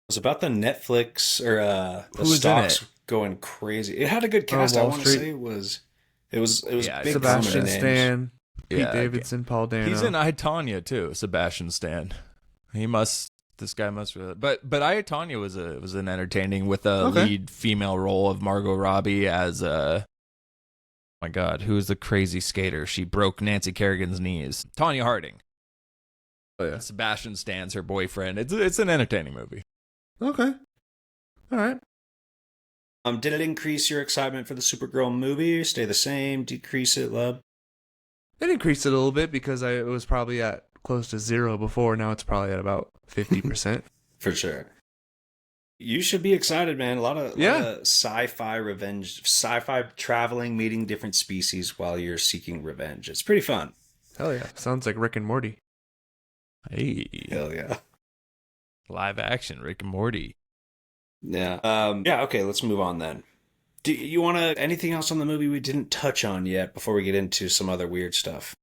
was about the Netflix or the Who was in stocks it? going crazy. It had a good cast. I Wall want to Street. say it was Yeah, big Sebastian prominent names. Stan, Pete Yeah, Davidson, Paul Dano. He's in I, Tonya too, Sebastian Stan. This guy must really, but I, Tonya was an entertaining with a lead female role of Margot Robbie as oh my God, who's the crazy skater? She broke Nancy Kerrigan's knees. Tonya Harding. Oh yeah. Sebastian Stan's her boyfriend. It's an entertaining movie. Okay. All right. Did it increase your excitement for the Supergirl movie? Stay the same? Decrease it, love? It increased it a little bit because it was probably at close to 0 before. Now it's probably at about 50%. For sure. You should be excited, man. A lot of sci-fi revenge, sci-fi traveling, meeting different species while you're seeking revenge. It's pretty fun. Hell yeah. Sounds like Rick and Morty. Hey, Hell yeah. live action Rick and Morty. Yeah. Okay, let's move on then. Do you want to anything else on the movie we didn't touch on yet before we get into some other weird stuff?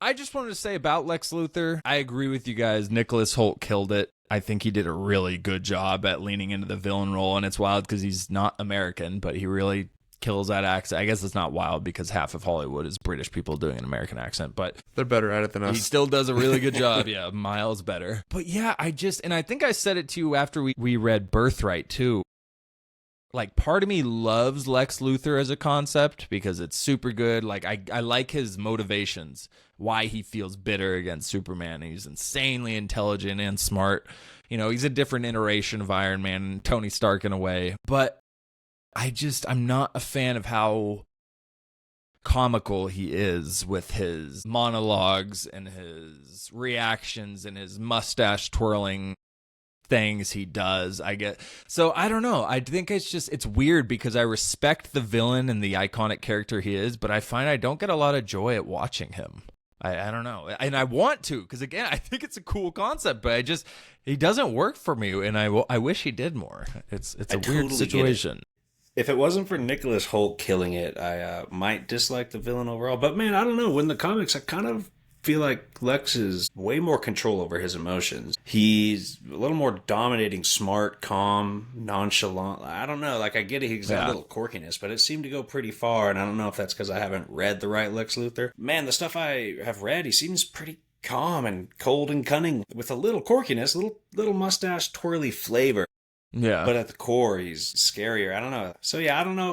I just wanted to say about Lex Luthor, I agree with you guys. Nicholas Hoult killed it. I think he did a really good job at leaning into the villain role, and it's wild because he's not American, but he really kills that accent. I guess it's not wild because half of Hollywood is British people doing an American accent, but They're better at it than us. he still does a really good job. Yeah, miles better. But yeah, and I think I said it to you after we read Birthright too. Like, part of me loves Lex Luthor as a concept because it's super good. Like, I like his motivations, why he feels bitter against Superman. He's insanely intelligent and smart. He's a different iteration of Iron Man, Tony Stark in a way. But I'm not a fan of how comical he is with his monologues and his reactions and his mustache twirling things he does. I don't know. I think it's weird because I respect the villain and the iconic character he is, but I find I don't get a lot of joy at watching him. I don't know. And I want to, because again, I think it's a cool concept, but he doesn't work for me, and I wish he did more. It's a weird totally situation. If it wasn't for Nicholas Hoult killing it, I might dislike the villain overall. But man, I don't know. When the comics, I kind of feel like Lex is way more control over his emotions. He's a little more dominating, smart, calm, nonchalant. I don't know. Like, I get it. He's got a little quirkiness, but it seemed to go pretty far. And I don't know if that's because I haven't read the right Lex Luthor. Man, the stuff I have read, he seems pretty calm and cold and cunning with a little quirkiness, little mustache twirly flavor. Yeah. But at the core, he's scarier. I don't know. So yeah, I don't know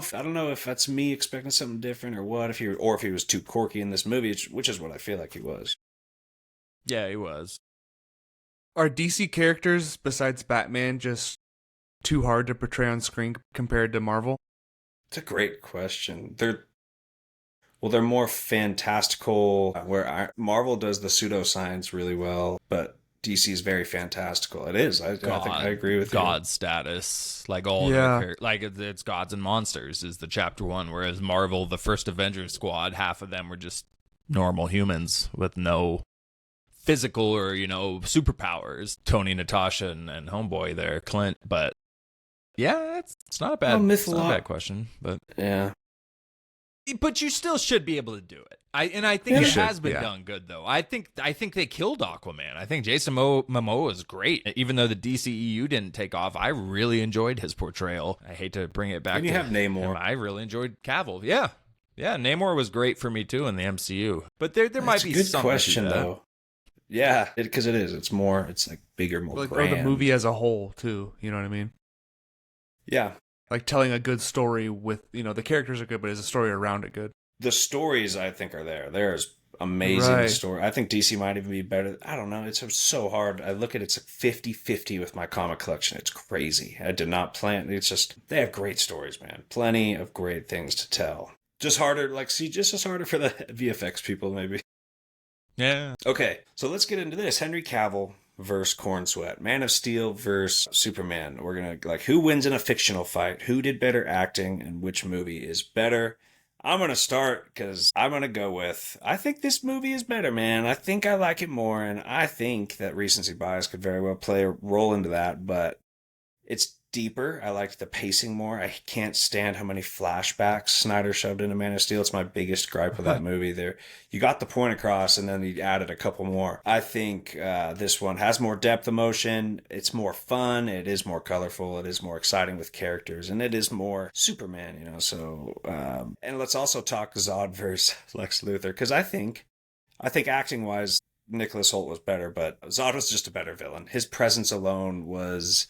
if that's me expecting something different or what. If he was too quirky in this movie, which is what I feel like he was. Yeah, he was. Are DC characters besides Batman just too hard to portray on screen compared to Marvel? It's a great question. They're more fantastical. Where Marvel does the pseudoscience really well, but DC is very fantastical. It is. I think I agree with God status, like all like it's gods and monsters is the chapter 1. Whereas Marvel, the first Avengers squad, half of them were just normal humans with no physical or superpowers. Tony, Natasha, and Homeboy there, Clint. But yeah, it's not a bad, it's not a bad question. But yeah. But you still should be able to do it. I think it has been done good though. I think they killed Aquaman. I think Jason Momoa is great. Even though the DCEU didn't take off, I really enjoyed his portrayal. I hate to bring it back. And you have Namor. Him. I really enjoyed Cavill. Yeah, Namor was great for me too in the MCU. But there might be a good something question to that. though. Yeah, because it is. It's more. It's like bigger, more Like grand. or the movie as a whole too. You know what I mean? Yeah. Like telling a good story with, the characters are good, but is a story around it good? The stories I think are there. There's amazing story. I think DC might even be better. I don't know. It's so hard. I look at it's like 50-50 with my comic collection. It's crazy. I did not plan. It's just, they have great stories, man. Plenty of great things to tell. Just harder, just as harder for the VFX people, maybe. Yeah. Okay, so let's get into this. Henry Cavill versus Corn Sweat. Man of Steel versus Superman. We're going to, who wins in a fictional fight? Who did better acting? And which movie is better? I'm going to start because I'm going to go with, I think this movie is better, man. I think I like it more, and I think that recency bias could very well play a role into that, but it's deeper. I liked the pacing more. I can't stand how many flashbacks Snyder shoved into Man of Steel. It's my biggest gripe with that movie. There, you got the point across, and then you added a couple more. I think this one has more depth emotion. It's more fun. It is more colorful. It is more exciting with characters, and it is more Superman. So, and let's also talk Zod versus Lex Luthor, because I think acting wise, Nicholas Hoult was better, but Zod was just a better villain. His presence alone was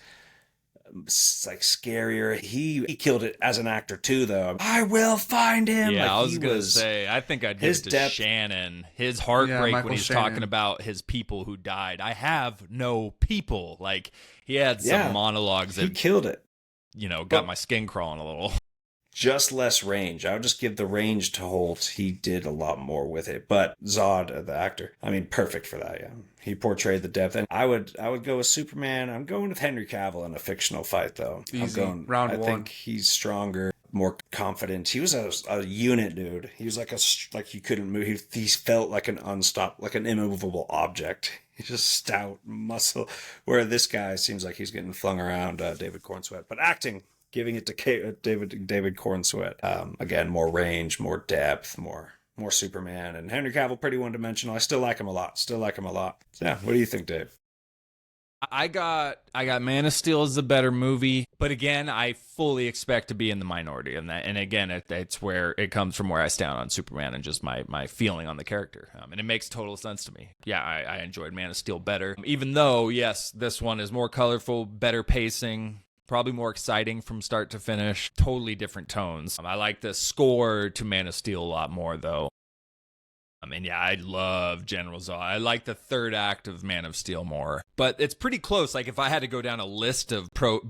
scarier. He killed it as an actor too, though. I will find him. Yeah, I was gonna say, I think I'd give it to Shannon. His heartbreak when he's talking about his people who died. I have no people. He had some monologues that he killed it. Got my skin crawling a little. Just less range. I would just give the range to Holt. He did a lot more with it. But Zod, the actor, perfect for that. Yeah, he portrayed the depth. And I would go with Superman. I'm going with Henry Cavill in a fictional fight, though. Easy. Round one. I think he's stronger, more confident. He was a unit, dude. He was like he couldn't move. He felt like an immovable object. He's just stout muscle. Where this guy seems like he's getting flung around. David Cornsweet, but acting. Giving it to David Cornsweet. Again, more range, more depth, more Superman. And Henry Cavill, pretty one-dimensional. I still like him a lot. So, yeah, what do you think, Dave? I got Man of Steel as the better movie, but again, I fully expect to be in the minority in that. And again, it's where it comes from where I stand on Superman and just my feeling on the character. And it makes total sense to me. Yeah, I enjoyed Man of Steel better, even though yes, this one is more colorful, better pacing. Probably more exciting from start to finish. Totally different tones. I like the score to Man of Steel a lot more, though. I love General Zod. I like the third act of Man of Steel more. But it's pretty close. If I had to go down a list of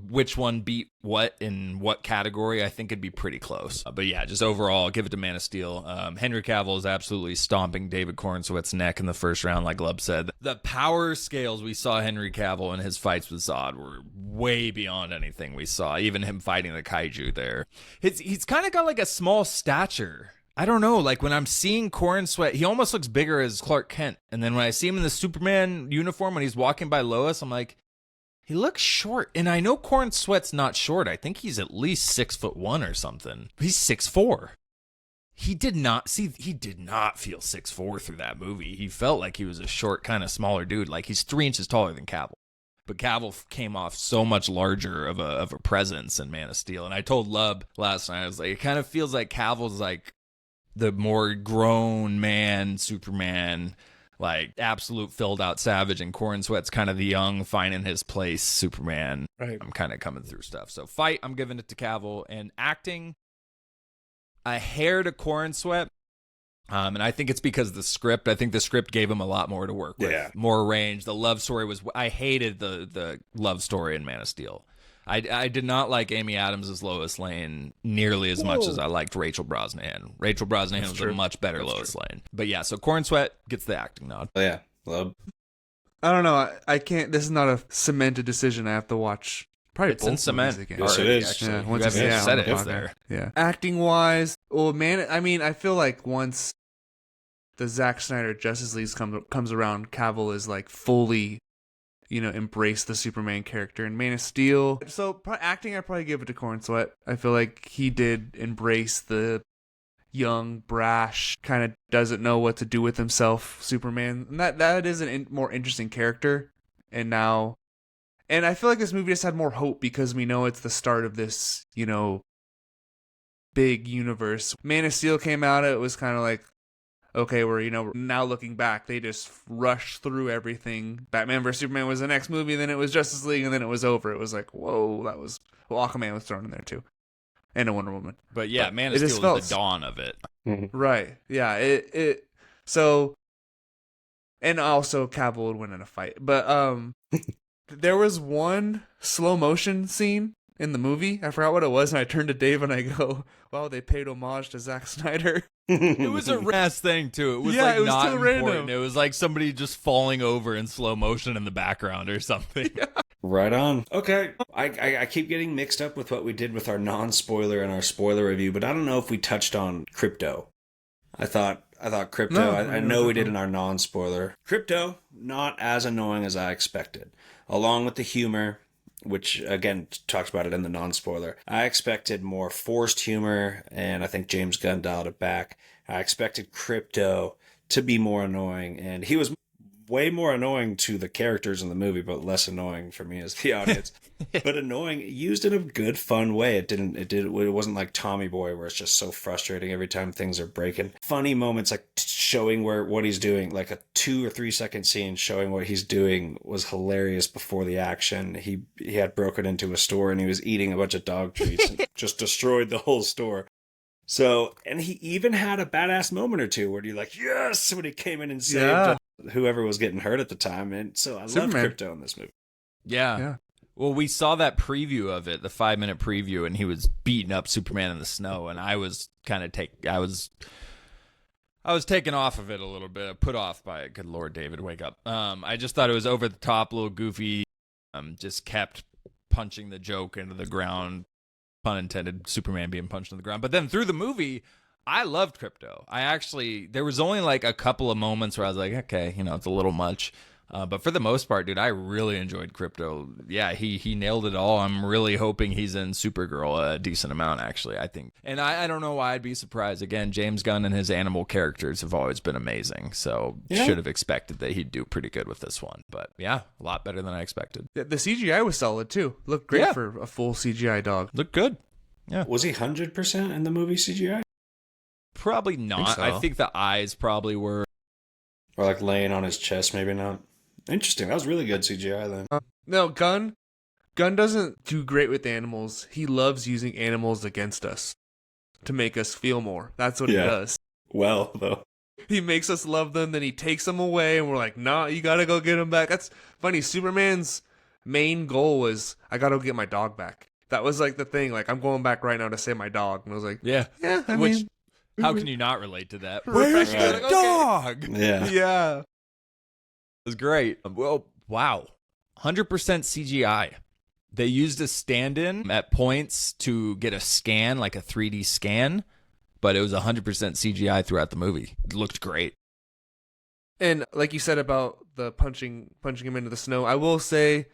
which one beat what in what category, I think it'd be pretty close. But yeah, just overall, I'll give it to Man of Steel. Henry Cavill is absolutely stomping David Cornsweet's neck in the first round, like Glub said. The power scales we saw Henry Cavill in his fights with Zod were way beyond anything we saw. Even him fighting the kaiju there. He's kind of got a small stature. I don't know, when I'm seeing Cornsweet, he almost looks bigger as Clark Kent. And then when I see him in the Superman uniform when he's walking by Lois, I'm like, he looks short. And I know Cornsweet's not short. I think he's at least 6'1" or something. He's 6'4". he did not feel 6'4" through that movie. He felt like he was a short, kind of smaller dude. Like he's 3 inches taller than Cavill. But Cavill came off so much larger of a presence in Man of Steel. And I told Lub last night, I was like, it kind of feels like Cavill's like the more grown man Superman, like absolute filled out savage, and Corn Sweat's kind of the young, finding his place Superman. Right. I'm kind of coming through stuff. So fight, I'm giving it to Cavill. And acting, a hair to Corn Sweat. And I think it's because of the script. I think the script gave him a lot more to work with. Yeah. More range. The love story was... I hated the love story in Man of Steel. I did not like Amy Adams as Lois Lane nearly as much as I liked Rachel Brosnahan. Rachel Brosnahan was a much better Lois Lane. But yeah, so Corn Sweat gets the acting nod. Oh, yeah. Love. I don't know. I can't. This is not a cemented decision. I have to watch. Probably It's both in cement. movies again. Yes, it is. Actually. Yeah, You once haven't it's said on it, the it's podcast. there. Yeah. Acting wise, well, man, I mean, I feel like once the Zack Snyder Justice League comes around, Cavill is like fully, embrace the Superman character in Man of Steel. So acting, I probably give it to Corn Sweat. I feel like he did embrace the young, brash, kind of doesn't know what to do with himself Superman, and that is a more interesting character. And I feel like this movie just had more hope because we know it's the start of this, big universe. Man of Steel came out, it was kind of like, okay, we're now looking back, they just rushed through everything. Batman vs Superman was the next movie, then it was Justice League, and then it was over. It was like, whoa, Aquaman was thrown in there too, and a Wonder Woman. But yeah, But Man it of just Steel felt- was the dawn of it. Right. Yeah. So, and also Cavill would win in a fight. But there was one slow motion scene in the movie. I forgot what it was, and I turned to Dave and I go, "Wow, they paid homage to Zack Snyder." It was a random thing too. It was Yeah, like it was not too important. random. It was like somebody just falling over in slow motion in the background or something. Right on. Okay. I keep getting mixed up with what we did with our non-spoiler and our spoiler review, but I don't know if we touched on Crypto. I thought Crypto, No, I know we did in our non-spoiler. Crypto, not as annoying as I expected. Along with the humor, which again talks about it in the non-spoiler. I expected more forced humor, and I think James Gunn dialed it back. I expected Crypto to be more annoying, and he was way more annoying to the characters in the movie, but less annoying for me as the audience. But annoying, used in a good, fun way. It wasn't like Tommy Boy, where it's just so frustrating every time things are breaking. Funny moments, like showing what he's doing, like a 2 or 3 second scene showing what he's doing, was hilarious before the action. He had broken into a store and he was eating a bunch of dog treats and just destroyed the whole store. So, and he even had a badass moment or two where you're like, yes, when he came in and saved whoever was getting hurt at the time. And so I love Crypto in this movie. Yeah. Well, we saw that preview of it, the 5-minute preview, and he was beating up Superman in the snow, and I was kind of I was taken off of it a little bit, put off by it. Good Lord, David, wake up. I just thought it was over the top, a little goofy. Just kept punching the joke into the ground. Pun intended, Superman being punched in the ground. But then through the movie, I loved Crypto. There was only like a couple of moments where I was like, okay, it's a little much. But for the most part, dude, I really enjoyed Crypto. Yeah, he nailed it all. I'm really hoping he's in Supergirl a decent amount, actually, I think. And I don't know why I'd be surprised. Again, James Gunn and his animal characters have always been amazing. So should have expected that he'd do pretty good with this one. But yeah, a lot better than I expected. The CGI was solid too. Looked great for a full CGI dog. Looked good. Yeah. Was he 100% in the movie CGI? Probably not. I think the eyes probably were. Or like laying on his chest, maybe not. Interesting. That was really good CGI then. No, Gunn doesn't do great with animals. He loves using animals against us to make us feel more. That's what he does. Well, though. He makes us love them, then he takes them away, and we're like, nah, you gotta go get them back. That's funny. Superman's main goal was, I gotta get my dog back. That was like the thing. Like, I'm going back right now to save my dog. And I was like, I mean, how can you not relate to that? Where's your your dog? Yeah. Yeah. It was great. Well, wow. 100% CGI. They used a stand-in at points to get a scan, like a 3D scan, but it was 100% CGI throughout the movie. It looked great. And like you said about the punching him into the snow, I will say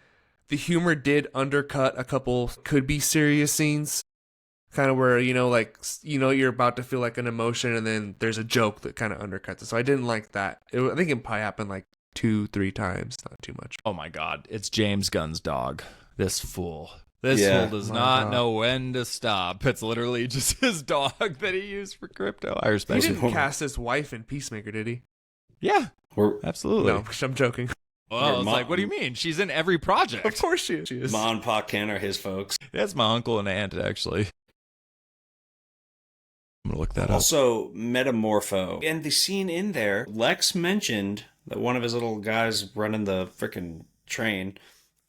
the humor did undercut a couple could be serious scenes. kind of where like you're about to feel like an emotion, and then there's a joke that kind of undercuts it. So I didn't like that. I think it probably happened like 2-3 times, not too much. Oh my God, it's James Gunn's dog. This fool. This Yeah. fool does My not God. know when to stop. It's literally just his dog that he used for crypto. I He respect it. didn't cast his wife in Peacemaker, did he? Yeah, We're absolutely. No, I'm joking. Well, I was like, what do you mean? She's in every project. Of course she is. Ma and Pa Ken are his folks. That's my uncle and aunt, actually. I'm going to look that up. Also, Metamorpho. And the scene in there, Lex mentioned that one of his little guys running the freaking train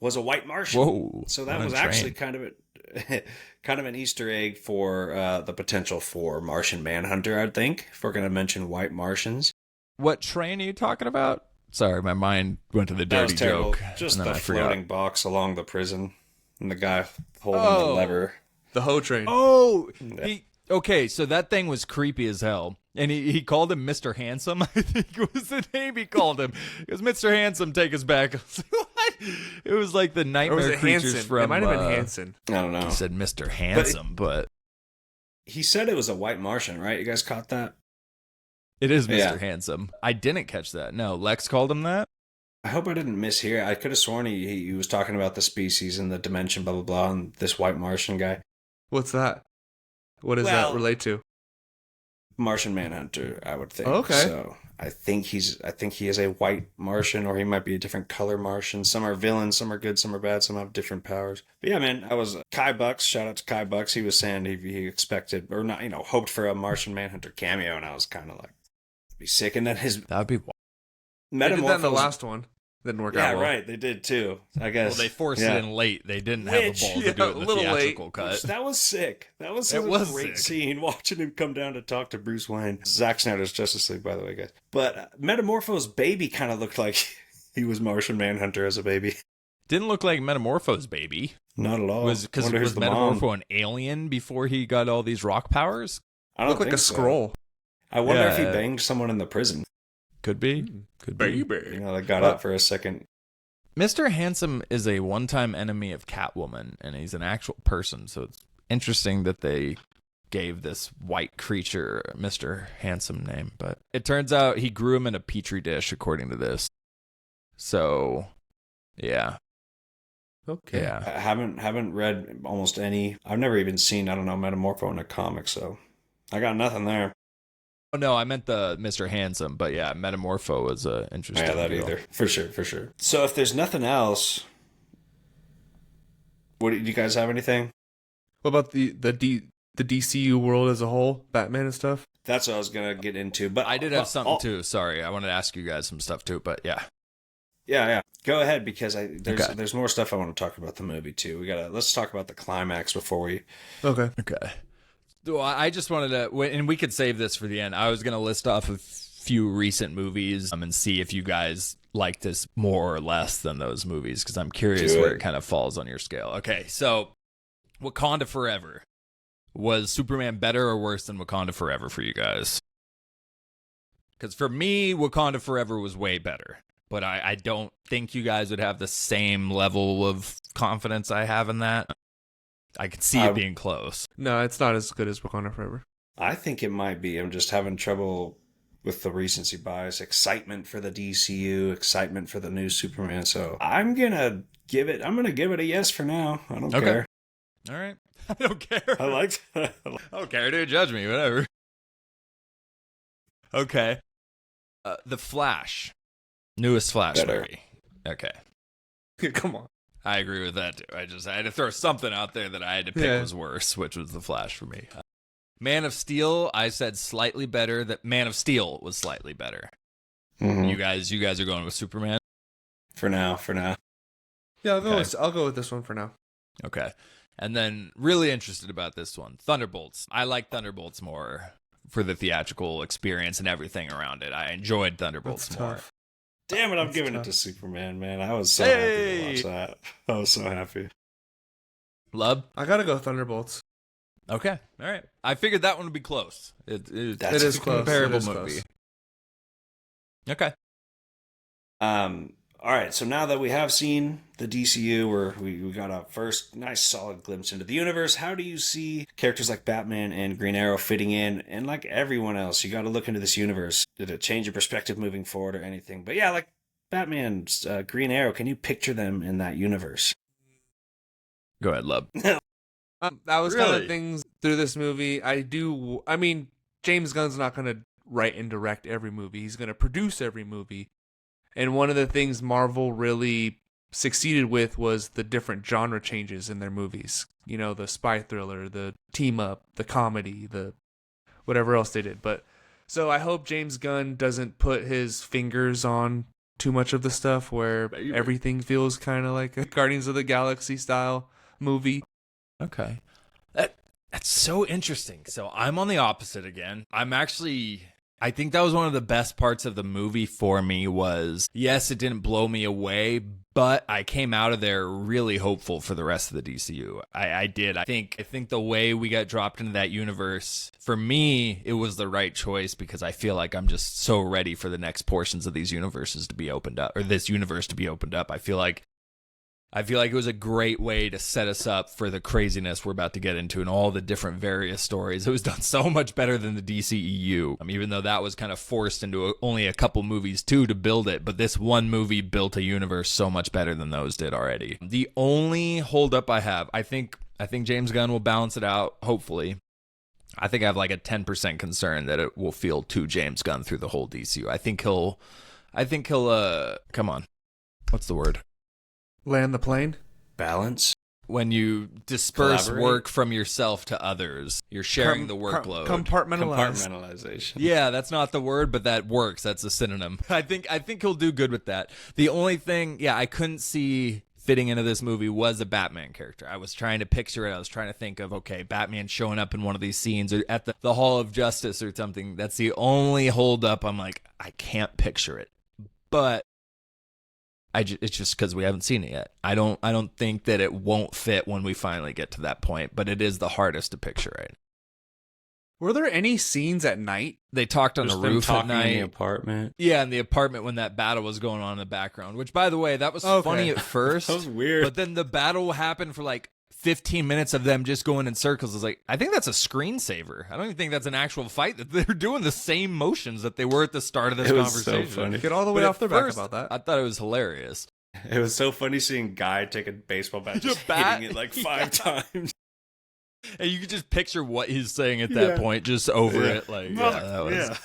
was a white Martian. Whoa. So that on a was train. actually kind of an Easter egg for the potential for Martian Manhunter, I think, if we're going to mention white Martians. What train are you talking about? Sorry, my mind went to the That was dirty terrible. joke. Just and then the I forgot. floating box along the prison and the guy holding the Oh. lever. The Ho train. Oh, okay, so that thing was creepy as hell. And he called him Mr. Handsome, I think was the name he called him. It was Mr. Handsome, take us back. I was like, what? It was like the Or was nightmare it creatures Hanson? from... It might have been Hanson. I don't know. He said Mr. Handsome, but He said it was a white Martian, right? You guys caught that? it is Mr. Yeah. Handsome. I didn't catch that. No, Lex called him that? I hope I didn't mishear. I could have sworn he was talking about the species and the dimension, blah, blah, blah, and this white Martian guy. What's that? What does Well- that relate to? Martian Manhunter, I would think. Okay. So I think he is a white Martian, or he might be a different color Martian. Some are villains, some are good, some are bad, some have different powers. But yeah, man, I was Kai Bucks. Shout out to Kai Bucks. He was saying he expected or not, hoped for a Martian Manhunter cameo, and I was kind of like, be sick. And then his That would be... They did that in the Metamorphos. last one. Didn't work Yeah, out well. right. They did too. I guess. Well, they forced Yeah. it in late. They didn't have Which- the balls yeah, to do it in a the little theatrical late. cut. That was sick. That was It a was great sick. scene watching him come down to talk to Bruce Wayne. Zack Snyder's Justice League, by the way, guys. But Metamorpho's baby kind of looked like he was Martian Manhunter as a baby. Didn't look like Metamorpho's baby. Not at all. Was because Wonder who's was the mom. Metamorpho an alien before he got all these rock powers? I don't Looked like think a so. scroll. I wonder if he Yeah. banged someone in the prison. Could be. Could be. Baby. That got But- out for a second. Mr. Handsome is a one-time enemy of Catwoman, and he's an actual person, so it's interesting that they gave this white creature Mr. Handsome name. But it turns out he grew him in a petri dish, according to this. So, yeah. Okay. Yeah. I haven't read almost any. I've never even seen, I don't know, Metamorpho in a comic, so I got nothing there. Oh, no, I meant the Mr. Handsome, but yeah, Metamorpho was interesting. Yeah, that deal. either. For sure, for sure. So if there's nothing else, what do you guys have anything? What about the DCU world as a whole? Batman and stuff? That's what I was gonna get into. But I did have something too. Sorry, I wanted to ask you guys some stuff too, but yeah. Yeah. Go ahead because Okay. there's more stuff I want to talk about the movie too. Let's talk about the climax before we. Okay. Okay. Well, I just wanted to, and we could save this for the end. I was going to list off a few recent movies and see if you guys like this more or less than those movies, because I'm curious Do where it. it kind of falls on your scale. Okay, so Wakanda Forever. Was Superman better or worse than Wakanda Forever for you guys? Because for me, Wakanda Forever was way better. But I don't think you guys would have the same level of confidence I have in that. I could see it being close. No, it's not as good as Wakanda Forever. I think it might be. I'm just having trouble with the recency bias, excitement for the DCU, excitement for the new Superman. So I'm gonna give it a yes for now. I don't Okay. care. All right. I don't care. I liked. I don't care, dude. Judge me, whatever. Okay. The Flash. Newest Flash Better. movie. Okay. Come on. I agree with that, too. I had to throw something out there that I had to pick Yeah. was worse, which was The Flash for me. Man of Steel, I said slightly better. That Man of Steel was slightly better. Mhm. You guys are going with Superman? For now. Yeah, Okay. I'll go with this one for now. Okay. And then really interested about this one. Thunderbolts. I like Thunderbolts more for the theatrical experience and everything around it. I enjoyed Thunderbolts That's more. tough. Damn it! I'm That's giving tough. it to Superman, man. I was so happy to watch that. I was so happy. Lub? I gotta go Thunderbolts. Okay. All right. I figured that one would be close. It That's It is a close. comparable It is movie. close. Okay. All right, so now that we have seen the DCU, where we got a first nice solid glimpse into the universe, how do you see characters like Batman and Green Arrow fitting in? And like everyone else, you got to look into this universe. Did it change your perspective moving forward or anything? But yeah, like Batman, Green Arrow, can you picture them in that universe? Go ahead, Lub. That was kind Really? of things through this movie. I mean, James Gunn's not going to write and direct every movie. He's going to produce every movie. And one of the things Marvel really succeeded with was the different genre changes in their movies. You know, the spy thriller, the team up, the comedy, the whatever else they did. But so I hope James Gunn doesn't put his fingers on too much of the stuff where everything feels kind of like a Guardians of the Galaxy style movie. Okay. That's so interesting. So I'm on the opposite again. I think that was one of the best parts of the movie for me was, yes, it didn't blow me away, but I came out of there really hopeful for the rest of the DCU. I did. I think the way we got dropped into that universe, for me, it was the right choice because I feel like I'm just so ready for the next portions of these universes to be opened up, or this universe to be opened up. I feel like it was a great way to set us up for the craziness we're about to get into and all the different various stories. It was done so much better than the DCEU, even though that was kind of forced into only a couple movies too to build it. But this one movie built a universe so much better than those did already. The only holdup I have, I think James Gunn will balance it out, hopefully. I think I have like a 10% concern that it will feel too James Gunn through the whole DCU. I think he'll come on. What's the word? Land the plane? Balance? When you disperse work from yourself to others, you're sharing the workload. Compartmentalization. Yeah, that's not the word, but that works. That's a synonym. I think he'll do good with that. The only thing, I couldn't see fitting into this movie was a Batman character. I was trying to picture it. I was trying to think of, okay, Batman showing up in one of these scenes or at the Hall of Justice or something. That's the only holdup. I'm like, I can't picture it. But it's just because we haven't seen it yet. I don't think that it won't fit when we finally get to that point, but it is the hardest to picture right now. Were there any scenes at night? They talked on the roof at night. In the apartment. Yeah, in the apartment when that battle was going on in the background, which, by the way, that was funny at first. That was weird. But then the battle happened for like 15 minutes of them just going in circles. It's like, I think that's a screensaver. I don't even think that's an actual fight. That they're doing the same motions that they were at the start of this conversation. So funny. Get all the way off their back about that. I thought it was hilarious. It was so funny seeing Guy take a baseball bat, just hitting it like 5 times. And you could just picture what he's saying at that point, just over it. Like, that was.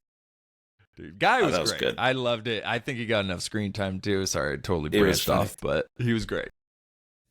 Dude, Guy was great. Good. I loved it. I think he got enough screen time too. Sorry, I totally branched off, but he was great.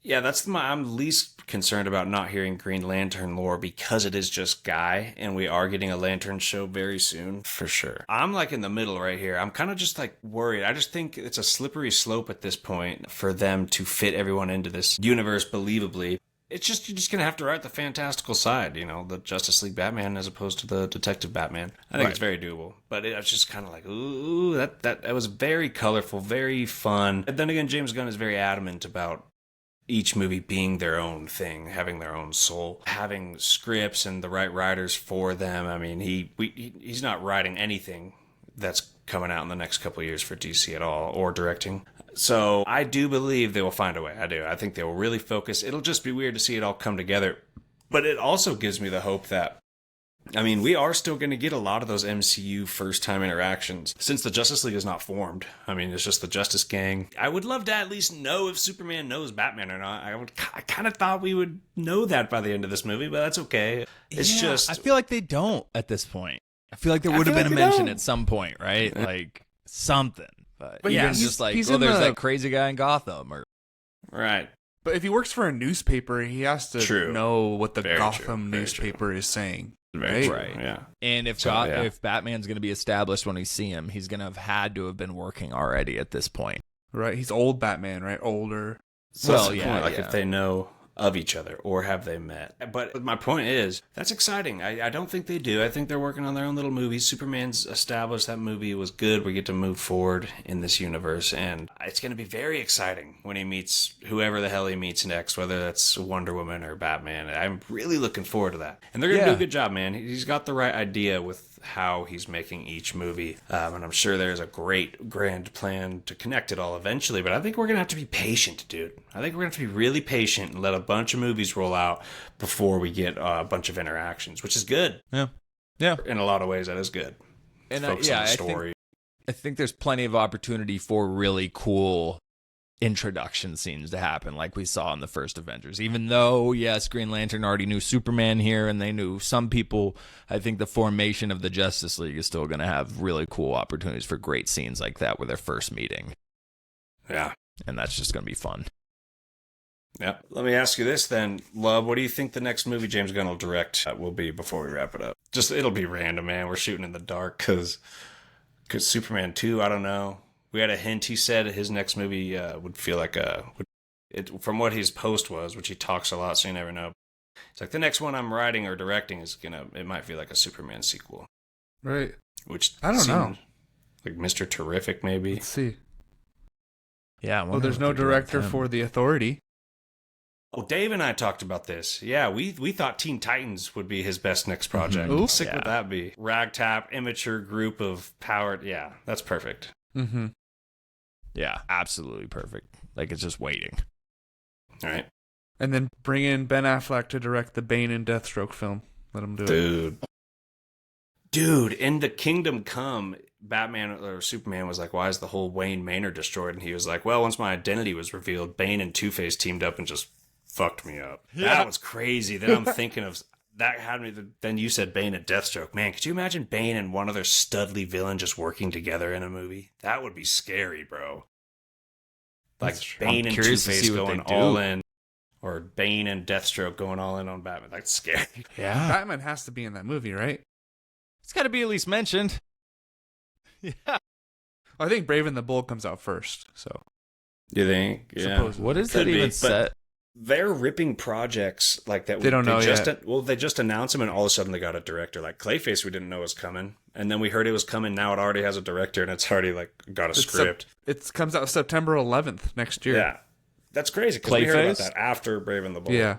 Yeah, I'm least concerned about not hearing Green Lantern lore because it is just Guy, and we are getting a Lantern show very soon, for sure. I'm like in the middle right here. I'm kind of just like worried. I just think it's a slippery slope at this point for them to fit everyone into this universe believably. It's just, you're just going to have to write the fantastical side, the Justice League Batman as opposed to the Detective Batman. I think it's very doable. But it's just kind of like, ooh, that was very colorful, very fun. And then again, James Gunn is very adamant about each movie being their own thing, having their own soul, having scripts and the right writers for them. I mean, he's not writing anything that's coming out in the next couple of years for DC at all, or directing. So I do believe they will find a way. I do. I think they will really focus. It'll just be weird to see it all come together. But it also gives me the hope that, we are still going to get a lot of those MCU first-time interactions. Since the Justice League is not formed, it's just the Justice Gang. I would love to at least know if Superman knows Batman or not. I kind of thought we would know that by the end of this movie, but that's okay. It's just... I feel like they don't at this point. I feel like there would have been a mention at some point, right? Like, something. But yeah, it's just like, there's that crazy guy in Gotham. Right. But if he works for a newspaper, he has to know what the Gotham newspaper is saying. Right. Yeah. And if Batman's going to be established when we see him, he's going to have had to have been working already at this point. Right. He's old Batman, right? Older. So if they know of each other, or have they met? But my point is, that's exciting. I don't think they do. I think they're working on their own little movies. Superman's established. That movie was good. We get to move forward in this universe, and it's going to be very exciting when he meets whoever the hell he meets next, whether that's Wonder Woman or Batman. I'm really looking forward to that. And they're going to do a good job, man. He's got the right idea with how he's making each movie. And I'm sure there's a great grand plan to connect it all eventually, but I think we're going to have to be patient, dude. I think we're going to have to be really patient and let a bunch of movies roll out before we get a bunch of interactions, which is good. Yeah. Yeah. In a lot of ways, that is good. And Focus on the story. I think there's plenty of opportunity for really cool introduction scenes to happen like we saw in the first Avengers. Even though, yes, Green Lantern already knew Superman here and they knew some people, I think the formation of the Justice League is still going to have really cool opportunities for great scenes like that with their first meeting. Yeah. And that's just going to be fun. Yeah. Let me ask you this then, Love. What do you think the next movie James Gunn will direct will be before we wrap it up? Just, it'll be random, man. We're shooting in the dark because Superman 2, I don't know. We had a hint. He said his next movie would feel like from what his post was, which he talks a lot, so you never know. It's like the next one I'm writing or directing it might feel like a Superman sequel. Right. Which I don't know. Like Mr. Terrific, maybe. Let's see. Yeah. Well, there's no director for The Authority. Oh, Dave and I talked about this. Yeah, we thought Teen Titans would be his best next project. How sick would that be? Ragtap, immature group of powered. Yeah, that's perfect. Mm-hmm. Yeah, absolutely perfect. Like, it's just waiting. All right. And then bring in Ben Affleck to direct the Bane and Deathstroke film. Let him do it. Dude, in the Kingdom Come, Batman or Superman was like, why is the whole Wayne Manor destroyed? And he was like, well, once my identity was revealed, Bane and Two-Face teamed up and just fucked me up. Yeah. That was crazy. Then I'm thinking of... That had me. Then you said Bane and Deathstroke. Man, could you imagine Bane and one other studly villain just working together in a movie? That would be scary, bro. Like Bane and Two-Face going all in, or Bane and Deathstroke going all in on Batman. That's scary. Yeah, Batman has to be in that movie, right? It's got to be at least mentioned. Yeah. I think Brave and the Bold comes out first. So. You think? Yeah. Supposedly. What is that even set? They're ripping projects like that. They don't know yet. Well, they just announced them, and all of a sudden they got a director. Like Clayface, we didn't know was coming, and then we heard it was coming. Now it already has a director, and it's already like got a script. It comes out September 11th next year. Yeah, that's crazy because we heard about that after Brave and the Bold. Yeah,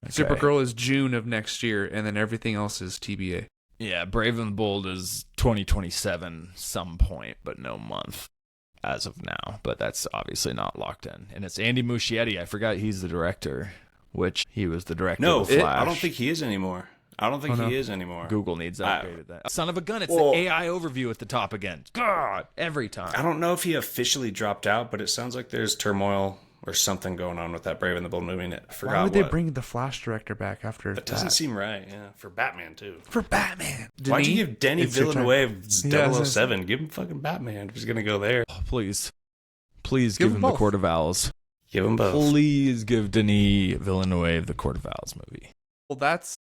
Okay. Supergirl is June of next year, and then everything else is TBA. Yeah, Brave and the Bold is 2027 some point, but no month as of now. But that's obviously not locked in. And it's Andy Muschietti. I forgot he's the director, which he was the director of The Flash. I don't think he is anymore. He is anymore. Google needs to update that. Son of a gun, it's the AI overview at the top again. God, every time. I don't know if he officially dropped out, but it sounds like there's turmoil or something going on with that Brave and the Bold movie. And I forgot Why would they bring the Flash director back after that? Doesn't seem right, yeah. For Batman, too. For Batman. Why'd you give Denny Villeneuve 007? Give him fucking Batman if he's going to go there. Oh, please. Please give him the Court of Owls. Give him both. Please give Denis Villeneuve the Court of Owls movie. Well, that's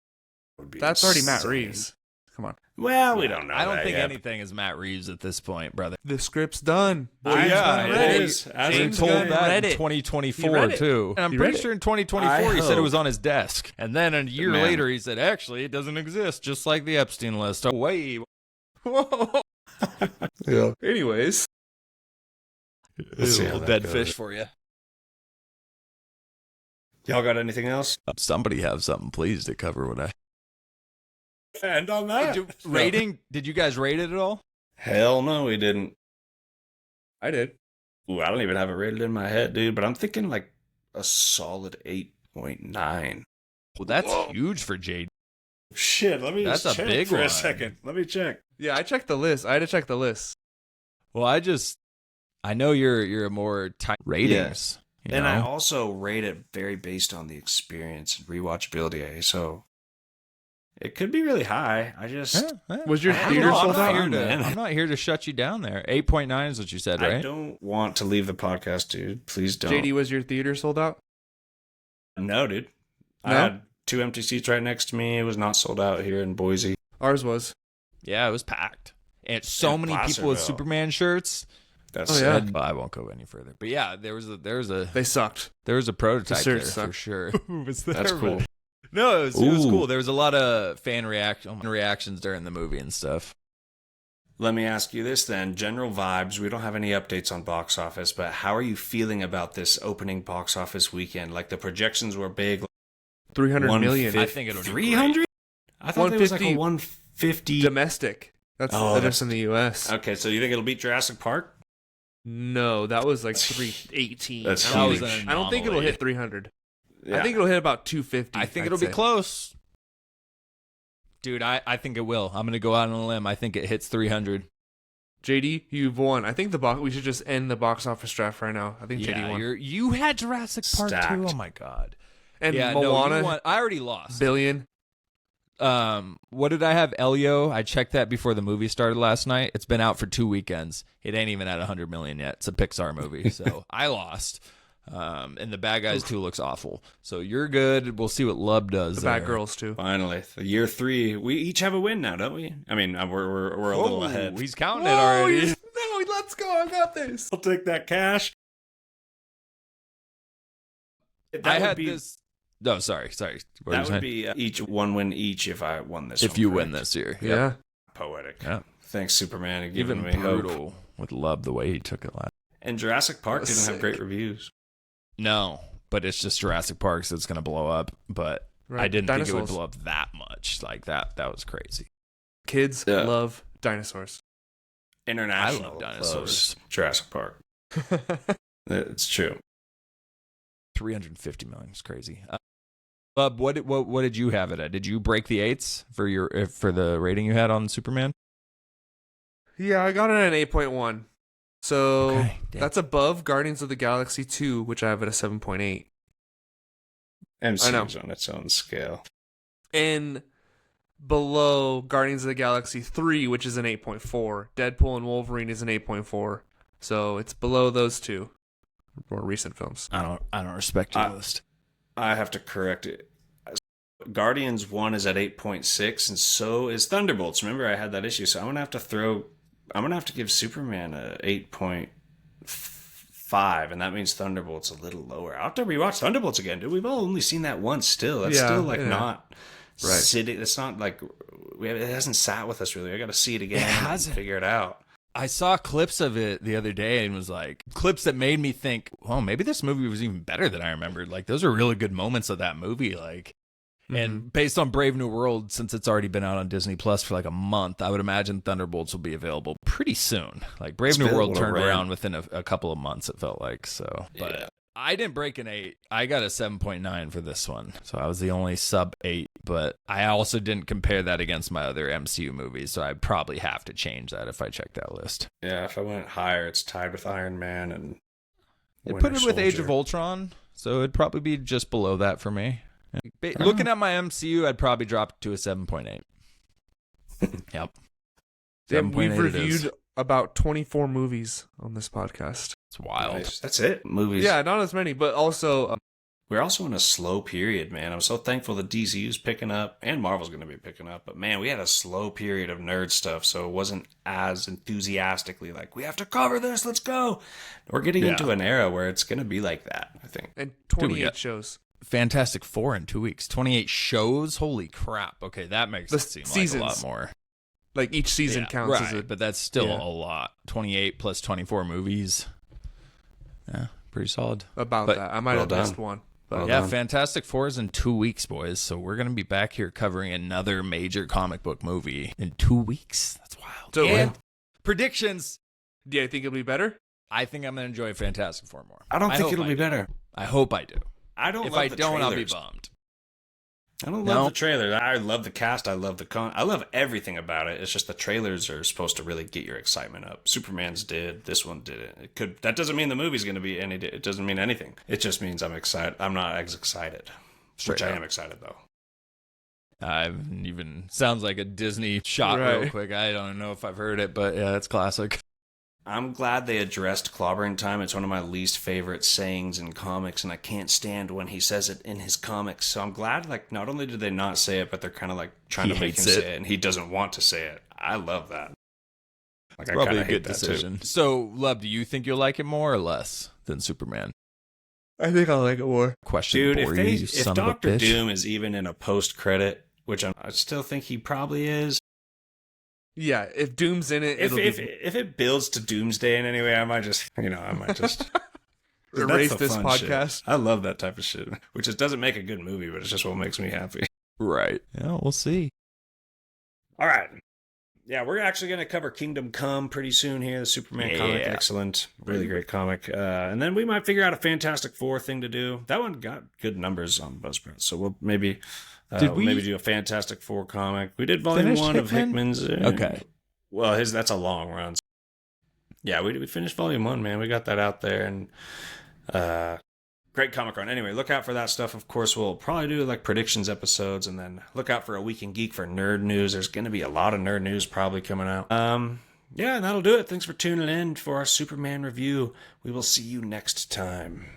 already Matt Reeves. Come on. Well, we don't know. I don't think anything is Matt Reeves at this point, brother. The script's done. It is. James told that in 2024 too. And I'm pretty sure in 2024 he said it was on his desk. And then a year later he said, actually, it doesn't exist, just like the Epstein list. Oh, wait. Whoa. Yeah. Anyways. Let's see a dead fish for you. Y'all got anything else? Somebody have something, please, to cover what I... And on that. Rating? Did you guys rate it at all? Hell no, we didn't. I did. Ooh, I don't even have it rated in my head, dude, but I'm thinking like a solid 8.9. Well, that's huge for Jade. Shit, let me that's just a check big for one. a second. Let me check. Yeah, I checked the list. I had to check the list. Well, I know you're a more tight ratings. Yeah. And I also rate it very based on the experience and rewatchability. So it could be really high. I just was your theater sold out? I'm not here to shut you down there. 8.9 is what you said, right? I don't want to leave the podcast, dude. Please don't. JD, was your theater sold out? No, dude. No? I had 2 empty seats right next to me. It was not sold out here in Boise. Ours was. Yeah, it was packed. And so many people with Superman shirts. That's Oh, sick. yeah. Well, I won't go any further. But yeah, there was a They sucked. prototype The there search for sucked. sure. That's cool. No, it was Ooh. cool. There was a lot of fan reactions during the movie and stuff. Let me ask you this then. General vibes. We don't have any updates on box office, but how are you feeling about this opening box office weekend? Like the projections were big. 300 million. I think it'll do 300? I thought it was like a 150 150. Domestic. That's just in the U.S. Okay, so you think it'll beat Jurassic Park? No, that was like 318. That's I don't huge. think- I don't think it'll hit 300. Yeah. I think it'll hit about 250. I think I'd it'll be say. close. Dude, I think it will. I'm going to go out on a limb. I think it hits 300. JD, you've won. I think we should just end the box office draft right now. I think JD won. You had Jurassic Park Stacked. too. Oh my god. And Yeah, Moana, no, you won. I already lost. billion. What did I have? Elio. I checked that before the movie started last night. It's been out for 2 weekends. It ain't even at 100 million yet. It's a Pixar movie, so I lost. And the Bad Guys 2 looks awful. So you're good. We'll see what Lub does. The there. Bad Girls too. Finally, the year 3. We each have a win now, don't we? I mean, we're a little Oh, ahead. he's counting it already. No, let's go. I got this. I'll take that cash. I had this. No, sorry. What That were you would saying? be each one win each if I won this. If one, you correct? win this year. Yep. Yeah. Poetic. Yeah. Thanks, Superman, and giving Even me hope. brutal with Lub the way he took it last. And Jurassic Park That didn't was have sick. great reviews. No, but it's just Jurassic Park, so it's gonna blow up. But Right. I didn't think it would Dinosaurs. blow up that much. Like that was crazy. Kids Yeah. love dinosaurs. International. I love dinosaurs. loves Jurassic Park. It's true. 350 million is crazy. Bub, what did you have it at? Did you break the eights for the rating you had on Superman? Yeah, I got it at an 8.1. So Okay, damn. that's above Guardians of the Galaxy 2, which I have at a 7.8. MCU's on its own scale. And below Guardians of the Galaxy 3, which is an 8.4. Deadpool and Wolverine is an 8.4. So it's below those two more recent films. I don't respect your list. I have to correct it. Guardians 1 is at 8.6, and so is Thunderbolts. Remember, I had that issue, so I'm gonna have to give Superman a 8.5, and that means Thunderbolts a little lower. I'll have to rewatch Thunderbolts again, dude. We've all only seen that once still. That's Yeah, still like yeah. not Right. sitting. It's not like it hasn't sat with us really. I got to see it again It and hasn't. figure it out. I saw clips of it the other day and was like, clips that made me think, oh, maybe this movie was even better than I remembered. Like, those are really good moments of that movie. Like, and based on Brave New World, since it's already been out on Disney Plus for like a month, I would imagine Thunderbolts will be available pretty soon. Like, Brave New World turned around within a couple of months, it felt like. So, but Yeah. I didn't break an 8. I got a 7.9 for this one. So I was the only sub 8, but I also didn't compare that against my other MCU movies. So I'd probably have to change that if I check that list. Yeah, if I went higher, it's tied with Iron Man and They Winter put it with Age of Soldier. Ultron, so it'd probably be just below that for me. Looking at my MCU, I'd probably drop it to a 7.8. Yep. Damn, 7.8 we've it is. reviewed about 24 movies on this podcast. It's wild. Nice. That's it. Movies. Yeah, not as many, but also We're also in a slow period, man. I'm so thankful the DCU's picking up and Marvel's going to be picking up. But man, we had a slow period of nerd stuff, so it wasn't as enthusiastically like, we have to cover this, let's go. We're getting Yeah. into an era where it's going to be like that, I think. and 28 got- shows. Fantastic Four in 2 weeks. 28 shows? Holy crap. Okay, that makes The it seem seasons. like a lot more. Like each season Yeah, counts as right, a but that's still yeah. a lot. 28 plus 24 movies. Yeah, pretty solid. about But- that. I might Well have done. missed one. But Well Yeah, done. Fantastic Four is in 2 weeks, boys. So we're going to be back here covering another major comic book movie in 2 weeks. That's wild. So, And predictions. do you think it'll be better? I think I'm going to enjoy Fantastic Four more. I don't think hope it'll I be do. better. I hope I do. I don't If love I the don't, I'll be trailers. bummed. I don't No. love the trailer. I love the cast. I love I love everything about it. It's just the trailers are supposed to really get your excitement up. Superman's did. This one didn't. It could. That doesn't mean the movie's going to be any. It doesn't mean anything. It just means I'm excited. I'm not as excited, Straight which I up. am excited though. I've even sounds like a Disney shot real Right. quick. I don't know if I've heard it, but yeah, it's classic. I'm glad they addressed clobbering time. It's one of my least favorite sayings in comics, and I can't stand when he says it in his comics. So I'm glad, like, not only did they not say it, but they're kind of like trying He to make him hates it. say it, and he doesn't want to say it. I love that. Like I Probably kind a of hate good that decision. too. So, Love, do you think you'll like it more or less than Superman? I think I'll like it more. Question Dude, for you, if son of a Doctor bitch. Doom is even in a post credit, which I still think he probably is. Yeah, if Doom's in it, If it'll if be if it builds to Doomsday in any way, I might just 'cause erase that's the this fun podcast. shit. I love that type of shit, which just doesn't make a good movie, but it's just what makes me happy. Right. Yeah, we'll see. All right. Yeah, we're actually going to cover Kingdom Come pretty soon here. The Superman comic, excellent. Really great comic. And then we might figure out a Fantastic Four thing to do. That one got good numbers on Buzzsprout, so we'll maybe maybe do a Fantastic Four comic. We did volume finish 1 of Hickman? Hickman's. Okay. Well, that's a long run. Yeah, we finished volume 1, man. We got that out there, and great comic run. Anyway, look out for that stuff. Of course, we'll probably do like predictions episodes, and then look out for a Week in Geek for nerd news. There's going to be a lot of nerd news probably coming out. Yeah, and that'll do it. Thanks for tuning in for our Superman review. We will see you next time.